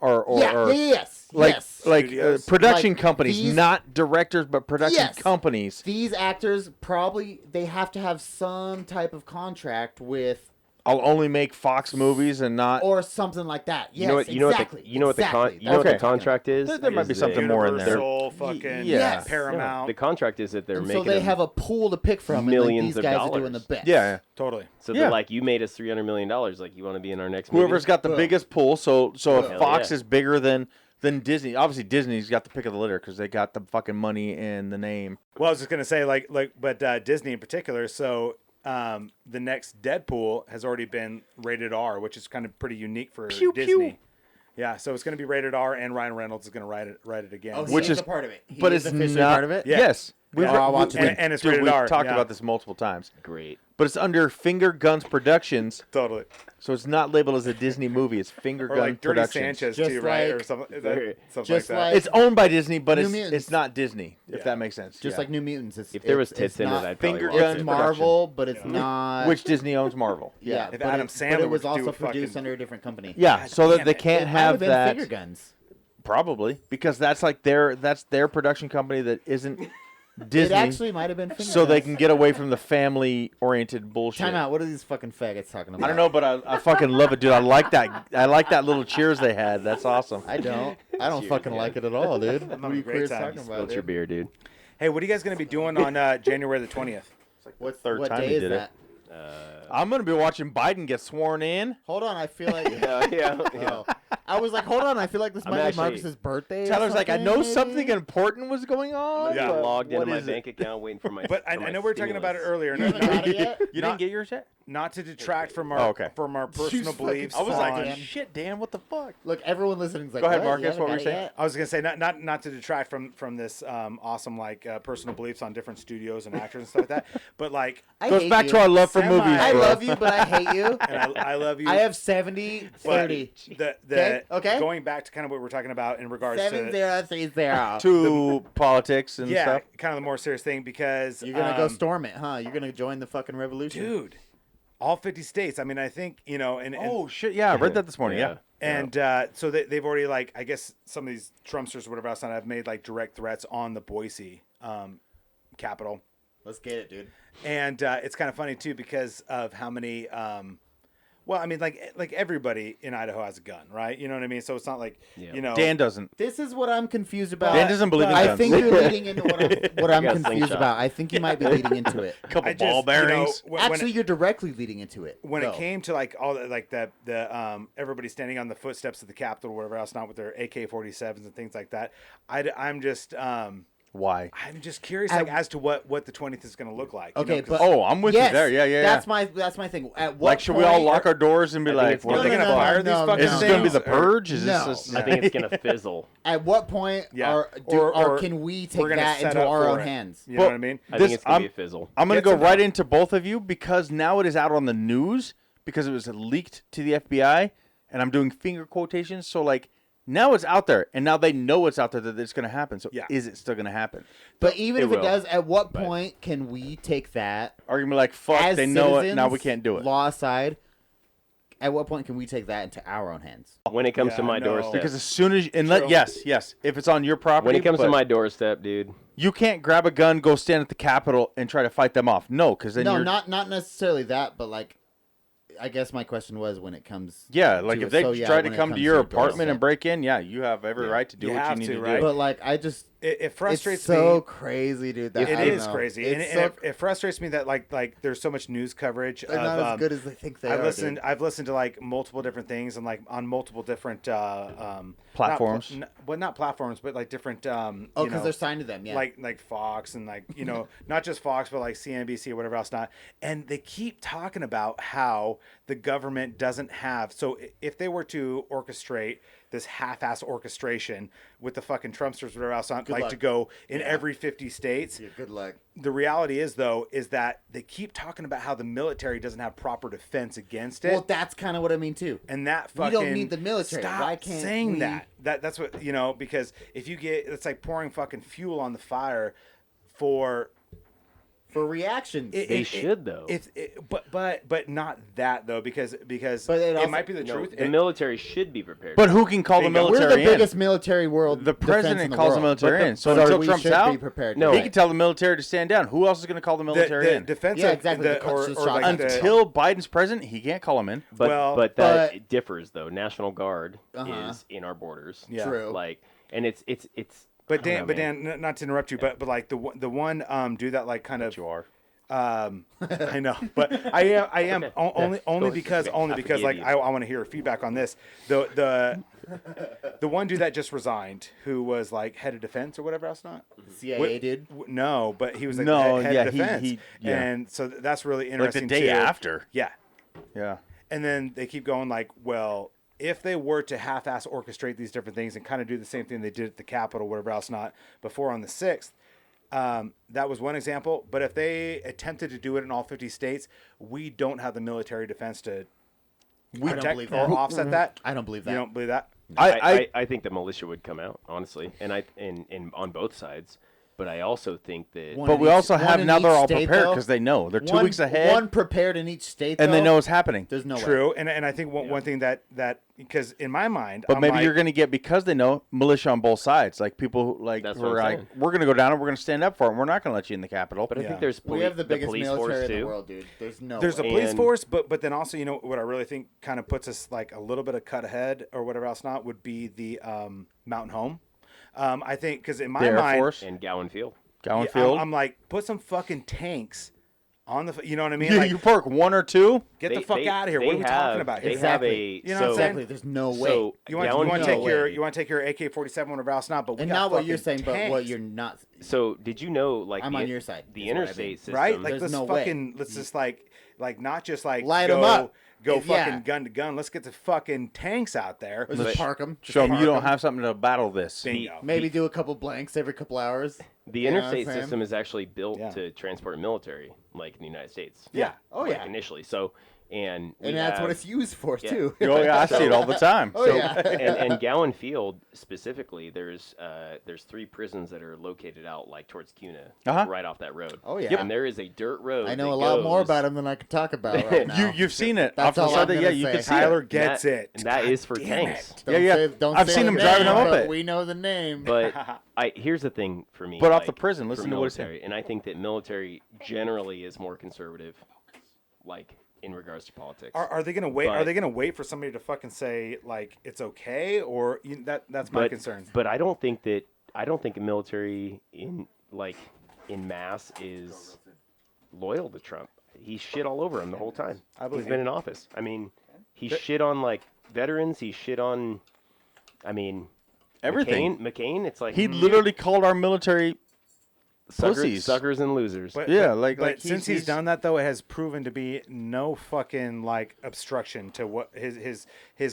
yes, like yes. Studios. production Like, companies, these- not directors, but production Yes. companies. These actors probably they have to have some type of contract with I'll only make Fox movies and not. or something like that. Yes, You know what? You know exactly. what? You know what the exactly. you know what Okay. the contract is? There might Is be that something more in there. Universal, fucking Yeah. Paramount. The contract is that they're And so making they them have a pool to pick from, and millions like, of these guys are doing the dollars. best. Yeah, Totally. So Yeah. they're like, you made us $300 million. Like, you want to be in our next whoever's movie? got the Well. biggest pool. So if Hell Fox yeah. is bigger than Disney, obviously Disney's got the pick of the litter because they got the fucking money and the name. Well, I was just gonna say but Disney in particular. So the next Deadpool has already been rated R, which is kind of pretty unique for Pew, Disney. pew. Yeah, so it's gonna be rated R, and Ryan Reynolds is gonna write it again. Oh, Which he is- a part of it. He but is it's officially not part of it. Yeah. Yes, Yeah. I'll watch it. And it's dude, rated we've R, talked yeah. about this multiple times. Great. but it's under Finger Guns Productions, Totally. so it's not labeled as a Disney movie. It's Finger Or Gun like Dirty Productions. Sanchez Just too, right? Or like- something, something just like that. like- It's owned by Disney, but New it's Mutants. not Disney. If Yeah. that makes sense. Just Yeah. like New Mutants. If there was it's tits in it, not, I'd probably Finger watch Guns it. it's Marvel, but it's not. Which Disney owns Marvel. yeah, If but Adam but Sandler it was would do also a produced fucking- under a different company. Yeah, God so that damn they it. can't It might have been that. Finger Guns. Probably because that's like their production company that isn't Disney. It actually might have been Finger so they Guns. can get away from the family-oriented bullshit. Time out. What are these fucking faggots talking about? I don't know, but I fucking love it, dude. I like that. I like that little cheers they had. That's awesome. I don't. I don't Cheers, fucking man. like it at all, dude. I'm What having are a you great queers time. talking about, Spilt your dude? beer, dude. Hey, what are you guys going to be doing on January the 20th? What's third what time day he is did it. that? I'm gonna be watching Biden get sworn in. Hold on, I feel like. Yeah. Oh. I was like, hold on, I feel like this I'm might be actually- Marcus's birthday. or Tyler's like, I know something, something maybe?" important was going on. Yeah. but Logged what into my is it? bank account, waiting for my. But I for my know we were talking about it stimulus. earlier. You haven't got it yet? You didn't get yours yet? Not to detract from our Oh, okay. personal fucking beliefs. I was Fine. like, Dan. shit, Dan, what the fuck? Look, everyone listening is like, Go ahead, what? Marcus, You what were haven't you got it saying? yet? I was gonna say not to detract from this awesome personal beliefs on different studios and actors and stuff like that, but like I Goes hate back you. to our love for Semi- movies, I bro. love you, but I hate you. and I love you. I have 70, but 30. The Okay. going back to kind of what we're talking about in regards 7030. To politics and yeah, stuff. kind of the more serious thing because You're gonna go storm it, huh? You're gonna join the fucking revolution, dude. All 50 states. I mean, I think and Oh shit, yeah, I read that this morning. Yeah. And so they've already I guess some of these Trumpsters or whatever else have made direct threats on the Boise Capitol. Let's get it, dude. And it's kind of funny too because of how many. Well, I mean, like everybody in Idaho has a gun, right? You know what I mean. So it's not like Yeah. Dan doesn't. This is what I'm confused about. Dan doesn't believe in I guns. think you're leading into what I'm got a confused slingshot. about. I think you might be leading into it. Couple I just, ball bearings. when Actually, you're directly leading into it. when Go. it came to all the everybody standing on the footsteps of the Capitol, or whatever else, not with their AK-47s and things like that. I'm just Why? I'm just curious I- as to what the 20th is going to look like. you Okay, know, 'cause- but Oh, I'm with yes, you there. Yeah. That's my thing. At what Like, should we all point- lock our doors and be I think like, it's are gonna- they going to fire these fucking is this things? going to be the or- purge? Is No. this? I think it's gonna fizzle. At what point Yeah. or can we we're take gonna that set into up our for own it. hands? You know Well, what I mean? I This- think it's gonna be a fizzle. I'm going to Get go some right help. into both of you because now it is out on the news because it was leaked to the FBI, and I'm doing finger quotations. So now it's out there, and now they know it's out there that it's going to happen. So Yeah. is it still going to happen? But even It if it will, does, at what but- point can we take that Are you gonna be like, fuck? as They know it. Now citizens, we can't do it. Law aside, at what point can we take that into our own hands? When it comes Yeah, to my no. doorstep, Because as soon as True. yes, if it's on your property, when it comes to but my doorstep, dude, you can't grab a gun, go stand at the Capitol, and try to fight them off. No, because then No, you're not necessarily that, but I guess my question was when it comes. yeah. to Like if it. they So, yeah, try to when it come to comes your your apartment and doorstep. break in, yeah, you have every right to do You what you have need to, to right? do. But I just It frustrates it's so me. crazy, dude. That, It I don't is know. crazy, It's and, so, it frustrates me that there's so much news coverage. they're not of, as good as they think they I've are. listened. dude. I've listened to multiple different things and on multiple different Platforms. Not platforms, but different. Oh, you because know, they're signed to them. Yeah. like Fox and not just Fox, but CNBC or whatever else not. And they keep talking about how the government doesn't have. So if they were to orchestrate this half-ass orchestration with the fucking Trumpsters, whatever else not, luck. to go in every 50 states. Yeah, good luck. The reality is that they keep talking about how the military doesn't have proper defense against it. Well, that's kind of what I mean too. And that We fucking don't need the military. Stop Why can't saying we- that? That's what because if you get it's like pouring fucking fuel on the fire for For reactions. They should, though. but not that though because But it also- might be the no, truth. the military should be prepared. But who can call the Bingo. We're military the in? biggest military world. The defense president in the calls the world. military in. So But until we Trump's should out, be prepared. No. he can tell the military to stand down. Who else is going to call the military the in? defense Yeah, of exactly, the, the cuts or, the or shots like the, Until Biden's president, he can't call him in. but well, but that but- differs though. National Guard Uh-huh. is in our borders. Yeah. True. And it's. but I Dan, don't but know, man. Dan, not to interrupt you, but the one do that kind of You are. I know, but I am only because I forgive you. I want to hear feedback on this. The one dude that just resigned, who was head of defense or whatever else not. CIA dude. No, but he was No, head yeah, of defense, yeah. and so that's really Like interesting. the day too. after. Yeah, Yeah. and then they keep going well, if they were to half-ass orchestrate these different things and kind of do the same thing they did at the Capitol, whatever else not, before on the 6th, That was one example. But if they attempted to do it in all 50 states, we don't have the military defense to protect believe or that. offset that. I don't believe that. You don't believe that? I think the militia would come out, honestly, and on both sides. But I also think that One But in we each- also one have in now each they're all state, prepared though. because they know they're 2 One- weeks ahead, One prepared in each state, and they though. know it's happening. There's no way. True. And I think one thing that because in my mind, But I'm maybe like, you're going to get, because they know, militia on both sides. Like people like That's who what are I'm like, saying. we're going to go down and we're going to stand up for it. And we're not going to let you in the Capitol. But I Yeah. think there's We have the biggest police military force in the too. world, dude. There's no there's a way. police And- force, but then also, what I really think kind of puts us like a little bit of cut ahead or whatever else not would be the Mountain Home. I think because in my The Air mind, Force, And Gowan Field. Gowan yeah, Field. I'm like, put some fucking tanks on the. You know what I mean? you, Like, you park one or two. get the fuck out of here. What are we talking about here? They Exactly. have a You know what I'm so, saying? Exactly. There's no way. So You want, Gowan to Field- take way. your AK-47 whatever else not, but we and got not what you're fucking saying, but what tanks, you're not. So did you know, like I'm the, on your side, the is what I mean. interstate system, right? Like There's let's no way. fucking let's just like not just like Light go 'em up. go Yeah. fucking gun to gun. Let's get the fucking tanks out there. Let's just park them. Show them you don't park 'em. have something to battle this. Bingo. Maybe do a couple blanks every couple hours. the You know what I'm interstate saying? system is actually built Yeah. to transport military, like in the United States. Yeah. Oh like, yeah. initially. So and we And that's what have- it's used for Yeah. too. Oh yeah, I see it all the time. Oh yeah. and Gowan Field specifically, there's 3 prisons that are located out like towards Cuna, Uh-huh. right off that road. Oh, yeah. And there is a dirt road. I know that a lot more goes- about him than I can talk about right now. You've seen it. That's Off all the side I'm that, gonna you say. can see Tyler it. gets and it. And that is for damn tanks. it. Don't Yeah, say, yeah. don't I've say seen the him driving name, them up but it. We know the name. But here's the thing for me. But off like, the prison, for listen to what he's saying. military, and I think that military generally is more conservative, like in regards to politics. Are they gonna wait? Are But- they gonna wait for somebody to fucking say like it's okay, or that's my but, concern. But I don't think the military in mass is loyal to Trump. He shit all over him the whole time. I believe He's been you. in office. I mean, he shit on like veterans. He shit on, I mean, Everything. McCain. It's like He literally called our military pussies. suckers and losers. But, Yeah, but, like- but like since he's- he's done that though, it has proven to be no fucking like obstruction to what his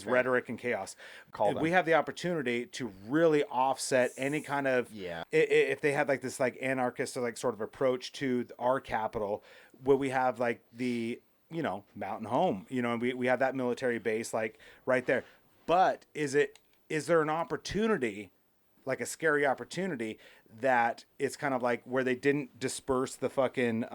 rhetoric and chaos. Call We them. have the opportunity to really offset any kind of Yeah. If they had like this like anarchist or like sort of approach to our capital, where we have like the Mountain Home, and we have that military base like right there. But is there an opportunity, like a scary opportunity, that it's kind of like where they didn't disperse the fucking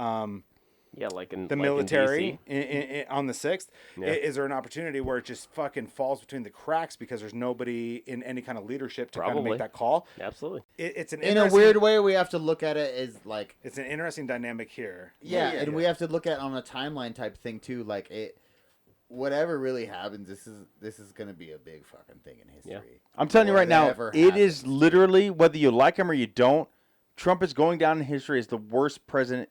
like in the like military In DC. on the 6th? Yeah. Is there an opportunity where it just fucking falls between the cracks because there's nobody in any kind of leadership to kind of Probably. make that call? Absolutely. It's an in a interesting- weird way, we have to look at it as like It's an interesting dynamic here. yeah, and we have to look at it on a timeline type thing too. Like whatever really happens, this is gonna be a big fucking thing in history. Yeah. I'm telling you right now, Whatever it is happens. literally, whether you like him or you don't, Trump is going down in history as the worst president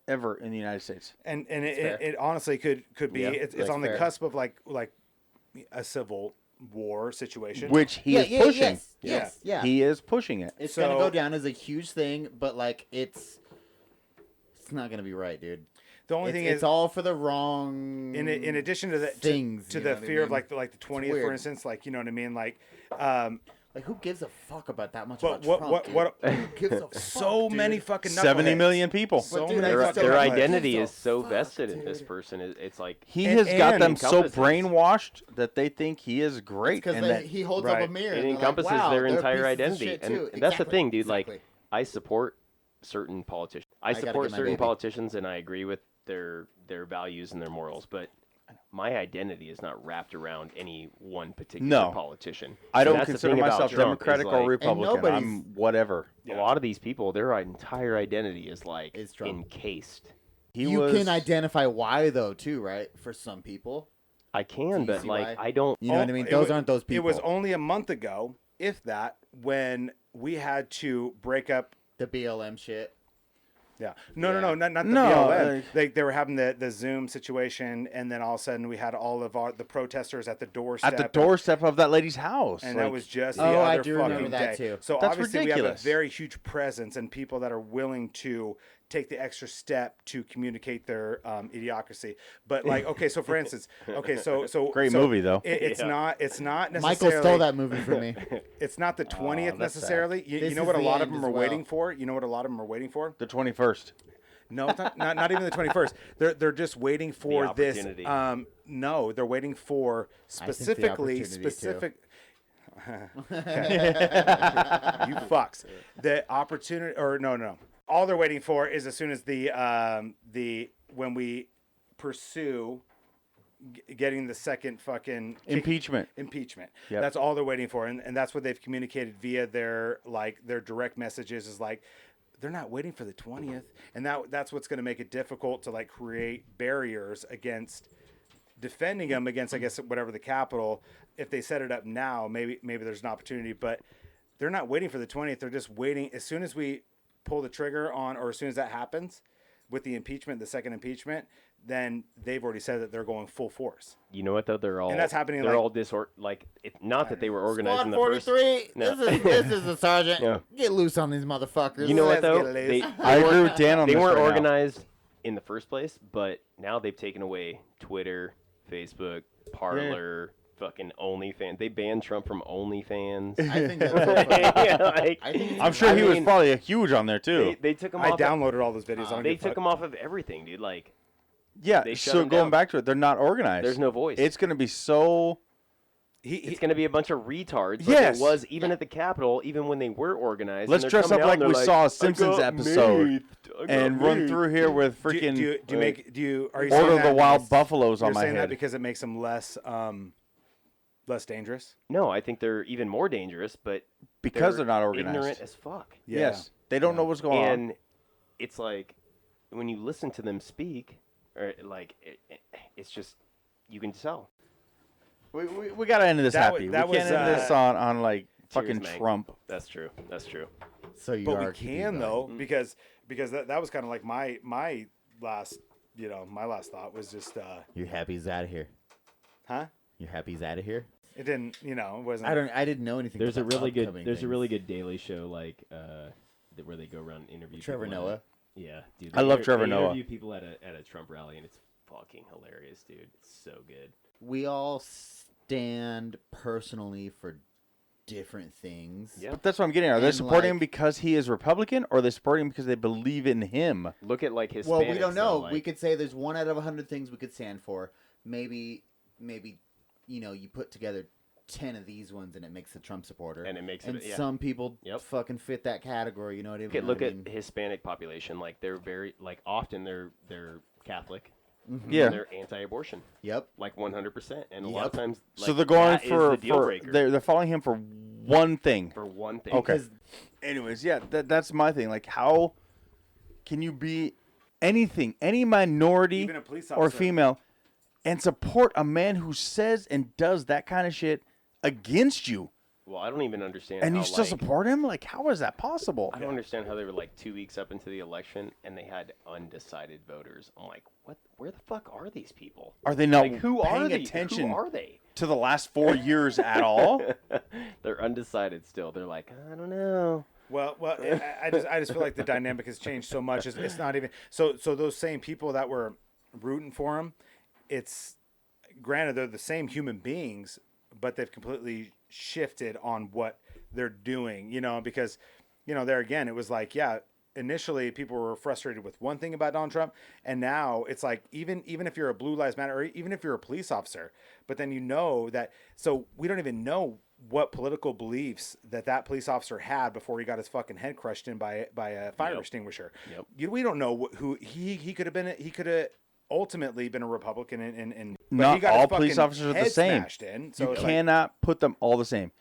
ever in the United States. And fair. it honestly could be. Yeah, it's that's on the fair. cusp of like a civil war situation. Which he is pushing. Yes, yeah. He is pushing it. It's So- gonna go down as a huge thing, but like it's not gonna be right, dude. the only thing It's is, all for the wrong. in addition to the things, to you the know what I fear of mean? like the 20th, for weird. instance, like you know what I mean, like Like who gives a fuck about that much? But about Trump, dude? what Who gives a fuck, so dude? many fucking 70 knuckleheads. million people. So But dude, many I Their, just fucking don't their like- knuckleheads. identity gives a is so fuck, vested in this dude. person. It's like He And- has got and them so encompasses- brainwashed that they think he is great. Because And that he holds right. up a mirror. it and they're encompasses like, wow, their they're entire pieces of identity, shit, and too. that's the Exactly, thing, dude. exactly. Like, I support certain politicians. I gotta support get my certain baby. politicians, and I agree with their values and their morals. But my identity is not wrapped around any one particular No. politician. I And don't that's the consider thing about myself Trump is, Democratic or like, Republican. nobody's- I'm whatever. A lot of these people, their entire identity is like Is Trump. encased. You can identify why though too, right? For some people, I can, you but see like why? I don't. you know what I mean. It Those wa- aren't those people. It was only a month ago, if that, when we had to break up. the BLM shit. Yeah, no, not the No, BLM. They were having the Zoom situation, and then all of a sudden we had all of the protesters at the doorstep. At the doorstep of that lady's house. and like, that was just the Oh, I other do fucking remember that day. too. So That's obviously we have a ridiculous. very huge presence and people that are willing to take the extra step to communicate their idiocracy. But like, okay, so for instance, Great movie though. It's not necessarily. Michael stole that movie from me. It's not the 20th that's necessarily. You This know is what a the lot of end them as are well. waiting for. You know what a lot of them are waiting for. The 21st. No, it's not even the 21st. They're just waiting for this. opportunity. No, they're waiting for I think the specifically opportunity, specific. You fucks. The opportunity, or no. All they're waiting for is as soon as the when we pursue getting the second fucking Impeachment. Yep. That's all they're waiting for, and that's what they've communicated via their direct messages is like. They're not waiting for the 20th, and that's what's going to make it difficult to like create barriers against defending them against, I guess, whatever the Capitol. If they set it up now, maybe there's an opportunity, but they're not waiting for the 20th. They're just waiting. As soon as we pull the trigger on, or as soon as that happens with the impeachment, the second impeachment, then they've already said that they're going full force. You know what though? They're all And that's happening, They're like- all not that they were organized in Squad the first. 43. No. This is the sergeant. Yeah. Get loose on these motherfuckers. You know what Let's though? get loose. They I agree with Dan on they this weren't right now. organized in the first place, but now they've taken away Twitter, Facebook, Parler, fucking OnlyFans. They banned Trump from OnlyFans. I think that's so funny. Yeah, like, I think it's I'm sure I he was mean, probably a huge on there too. They took him I off. downloaded all those videos. I don't They give a took fuck. him off of everything, dude. Like, Yeah. they shut So him going down. back to it, they're not organized. there's no voice. It's going to be so. It's going to be a bunch of retards. Like Yes. it was even at the Capitol, even when they were organized. Let's and they're dress up coming out like and we they're saw a "I Simpsons got episode me. I got and run me." through here with Do freaking are you Order saying of the that Wild because- Buffaloes on You're my saying that head. because it makes them less dangerous. No, I think they're even more dangerous, but Because they're not organized. ignorant as fuck. Yeah. Yes. They don't know what's going on. And it's like when you listen to them speak, or like it's just you can tell. We got to end this That happy. that We can't was, end this on like fucking Mank. Trump. That's true. That's true. So you But are we keeping can going. though, because that was kind of like my last my last thought was just You're happy he's out of here. huh? You're happy he's out of here. It didn't it wasn't. I didn't know anything. There's a about really good upcoming there's a things. really good Daily Show where they go around and interview Trevor people Noah. Yeah, dude. I love they Trevor Noah. interview people at a Trump rally and it's fucking hilarious, dude. It's so good. We all stand personally for different things. Yeah. But that's what I'm getting at. Are they And, supporting him like- because he is Republican, or are they supporting him because they believe in him? Look at like Hispanics. Well, we don't know. though, like, We could say there's 1 out of 100 things we could stand for. Maybe you put together 10 of these ones and it makes a Trump supporter. And it makes and it. Yeah. some people Yep. fucking fit that category. You know what I mean? Look at Hispanic population. Like they're very often they're Catholic. Yeah. And they're anti-abortion. Yep. Like 100%. And a lot of Yep. times. So like, they're going that is for the deal breaker they're following him for one thing. for one thing. Okay. Because Anyways, yeah, that's my thing. Like, how can you be anything, any minority Even a police or officer. female, and support a man who says and does that kind of shit against you, Well, I don't even understand. and how, you still like, support him? Like, how is that possible? I don't understand how they were like 2 weeks up into the election and they had undecided voters. I'm like, what? Where the fuck are these people? Are they not Like, who paying are they? attention Who are they? to the last 4 years at all? They're undecided still. They're like, I don't know. Well, I just feel like the dynamic has changed so much. It's not even so those same people that were rooting for him, it's granted they're the same human beings, but they've completely shifted on what they're doing, because there again it was like, yeah, initially people were frustrated with one thing about Donald Trump, and now it's like even if you're a Blue Lives Matter or even if you're a police officer, but then so we don't even know what political beliefs that police officer had before he got his fucking head crushed in by a fire Yep. extinguisher. Yep. We don't know who he could have been. He could have ultimately been a Republican, and but Not he got his all police fucking officers are the head same. smashed in, so You it's like- cannot put them all the same.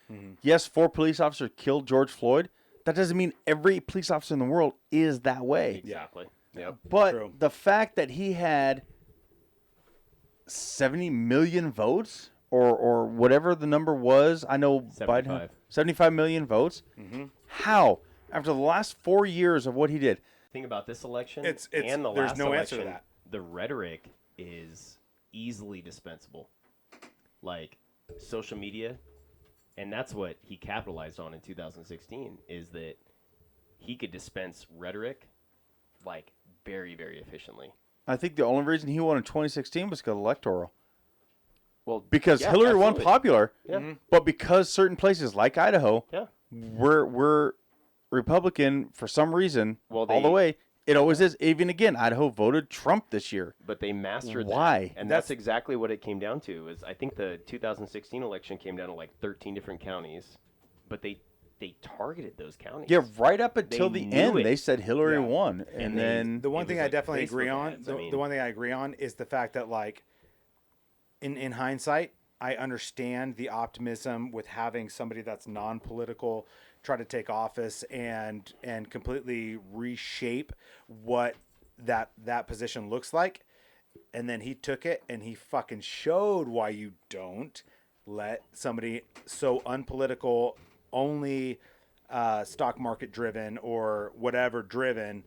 Yes, 4 police officers killed George Floyd. That doesn't mean every police officer in the world is that way. Exactly. Yep. But True. the fact that he had 70 million votes or whatever the number was, I know Biden 75. had 75 million votes. How? After the last 4 years of what he did, Thing about this election It's- and the there's last no answer election, to that. the rhetoric is easily dispensable. Like social media, and that's what he capitalized on in 2016 is that he could dispense rhetoric like very, very efficiently. I think the only reason he won in 2016 was because electoral. Well, Because yeah, Hillary won absolutely. popular, Yeah. but because certain places like Idaho, Yeah. we're Republican for some reason Well, all the they- way. It always is. Even again, Idaho voted Trump this year. But they mastered Why? that. And that's exactly what it came down to. Is I think the 2016 election came down to like 13 different counties, but they targeted those counties. Yeah, right up until They the knew end, it. they said Hillary Yeah. won, and they- then The one It thing was I like definitely agree Facebook on, ads, the one thing I agree on is the fact that like, in hindsight, I understand the optimism with having somebody that's non-political try to take office and completely reshape what that position looks like. And then he took it and he fucking showed why you don't let somebody so unpolitical, only stock market driven or whatever driven,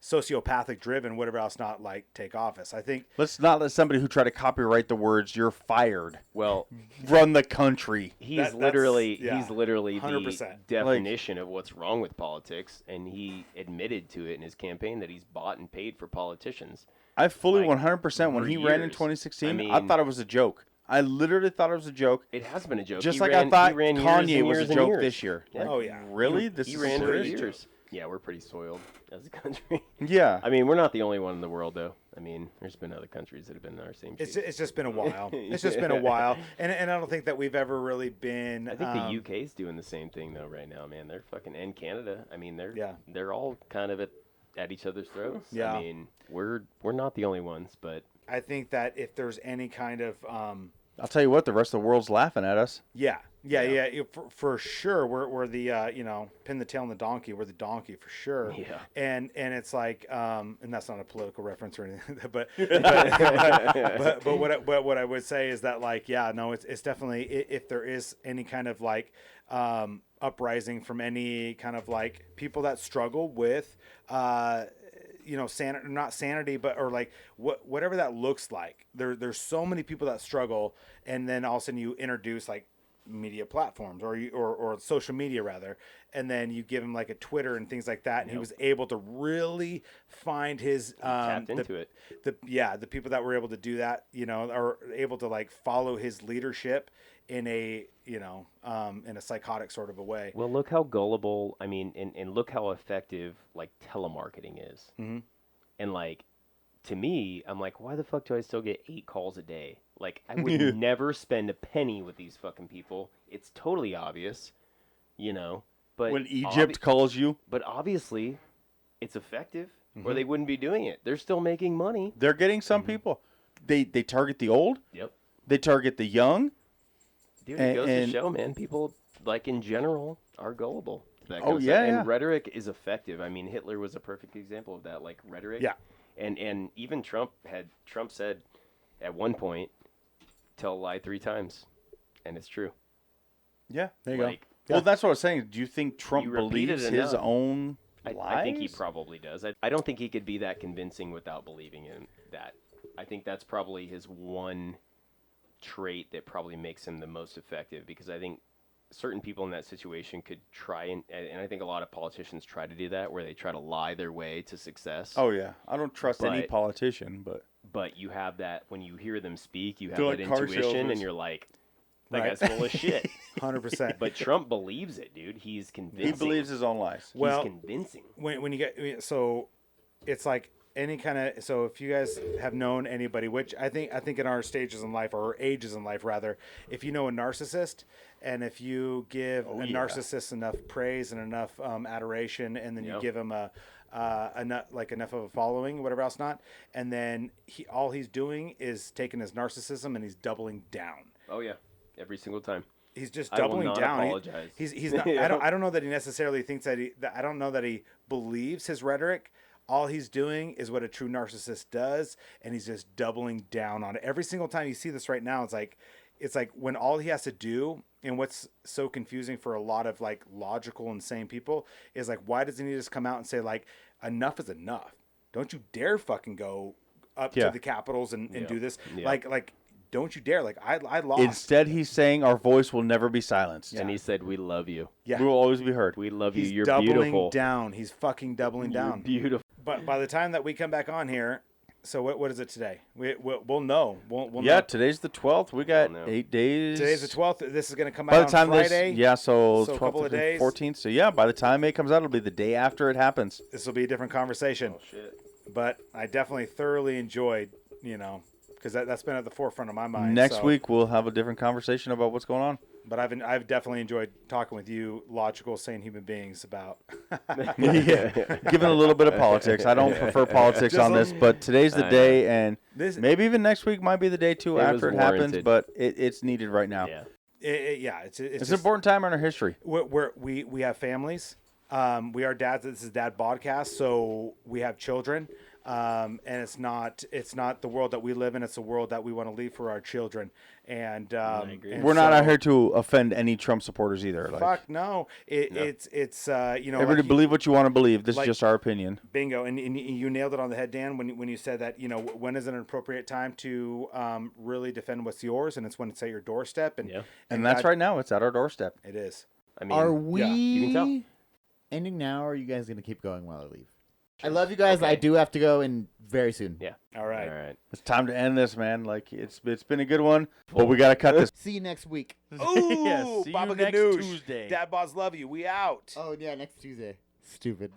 sociopathic driven, whatever else, not like take office. I think let's not let somebody who tried to copyright the words "you're fired" Well, run the country. he's That's- literally yeah, he's literally 100%. the definition of what's wrong with politics, and he admitted to it in his campaign that he's bought and paid for politicians. I fully Like, 100% when for he ran in years. 2016. I I mean- thought it was a joke. I literally thought it was a joke. It has been a joke. Just He like ran- I thought he ran years Kanye and was a years and joke years. this year. Yeah. Like, Oh, yeah. really? This He is ran for serious? years. Yeah, we're pretty soiled as a country. Yeah. I mean, we're not the only one in the world, though. I mean, there's been other countries that have been in our same shape. it's just been a while. It's just been a while, and I don't think that we've ever really been. I think the UK's doing the same thing though right now, man. They're fucking, and Canada. I mean, they're all kind of at each other's throats. Yeah. I mean, we're not the only ones, but I think that if there's any kind of I'll tell you what, the rest of the world's laughing at us. yeah, for sure. We're the pin the tail on the donkey. We're the donkey for sure. Yeah. And it's like and that's not a political reference or anything, but what I would say is that like it's definitely if there is any kind of like uprising from any kind of like people that struggle with not sanity, but or like whatever that looks like. There's so many people that struggle, and then all of a sudden you introduce like media platforms or social media rather, and then you give him like a Twitter and things like that, and he was able to really find his tapped into it. The people that were able to do that, are able to like follow his leadership in a in a psychotic sort of a way. well, look how gullible. I mean, and look how effective like telemarketing is. Mhm. And like, to me, I'm like, why the fuck do I still get 8 calls a day? Like, I would never spend a penny with these fucking people. It's totally obvious, But When Egypt calls you, but obviously, it's effective, or they wouldn't be doing it. They're still making money. they're getting some people. They target the old. Yep. They target the young. Dude, it goes to And- show, man, people, like, in general, are gullible to that kind Oh, of yeah, stuff. yeah. And rhetoric is effective. I mean, Hitler was a perfect example of that, like, rhetoric. Yeah. And even Trump said at one point, tell a lie 3 times, and it's true. Yeah, there you Like, go. Well, that's what I was saying. Do you think Trump You repeat it believes his enough. own lies? I think he probably does. I don't think he could be that convincing without believing in that. I think that's probably his one trait that probably makes him the most effective, because I think certain people in that situation could try and I think a lot of politicians try to do that, where they try to lie their way to success. Oh yeah, I don't trust any But- politician, But you have that when you hear them speak, you have They're that like car intuition, salesmen. and you're like, that Right. guy's full of shit. 100%. But Trump believes it, dude. He's he convincing. believes his own lies. Well, He's convincing. when you get so it's like any kind of so if you guys have known anybody, which I think in our stages in life, or ages in life rather, if you know a narcissist, and if you give a narcissist enough praise and enough adoration, and then you give him enough of a following, whatever else not, and then all he's doing is taking his narcissism and he's doubling down. Oh yeah, every single time. He's just I will doubling not down. apologize. He's not. I don't know that he necessarily thinks that I don't know that he believes his rhetoric. All he's doing is what a true narcissist does, and he's just doubling down on it. Every single time you see this right now, it's like when all he has to do, and what's so confusing for a lot of like logical and sane people is like, why doesn't he just come out and say like, enough is enough? Don't you dare fucking go up to the capitals and do this. Yeah. Like don't you dare. Like, I lost. Instead, he's saying our voice will never be silenced. And he said, "We love you. Yeah. We will always be heard. We love He's you. You're doubling beautiful. down. He's fucking doubling You're down. beautiful." But by the time that we come back on here, so what is it today? We'll know. We'll Yeah, know. today's the 12th. We got know. 8 days. Today's the 12th. This is going to come By out the time on Friday. so So a 12th, couple of days. 14th. So yeah, by the time it comes out, it'll be the day after it happens. This will be a different conversation. Oh shit. But I definitely thoroughly enjoyed, because that's been at the forefront of my mind. Next so- week we'll have a different conversation about what's going on. But I've definitely enjoyed talking with you, logical, sane human beings about. Yeah, given a little bit of politics. I don't prefer politics Just on a- this, but today's the day, and This, maybe even next week might be the day too It was after it happens. warranted. But it's needed right now. Yeah. it's It's just, an important time in our history. we have families. We are dads. This is Dad Podcast, so we have children. And it's not the world that we live in. It's the world that we want to leave for our children. And, agree. and We're not so- out here to offend any Trump supporters either. Like, Fuck no. It's everybody like believe what you want to believe. This like- is just our opinion. bingo. And you nailed it on the head, Dan, when you said that when is an appropriate time to really defend what's yours, and it's when it's at your doorstep. And Yeah. And that's God- right now. It's at our doorstep. It is. I mean, Are we you can tell. ending now, or are you guys gonna keep going while I leave? I love you guys. I do have to go in very soon. Yeah. All right. All right. It's time to end this, man. Like it's been a good one, but we gotta cut this. See you next week. Ooh, Yeah, see you Baba next Ganoush. Tuesday. Dad Bods love you. We out. Oh yeah, next Tuesday. Stupid.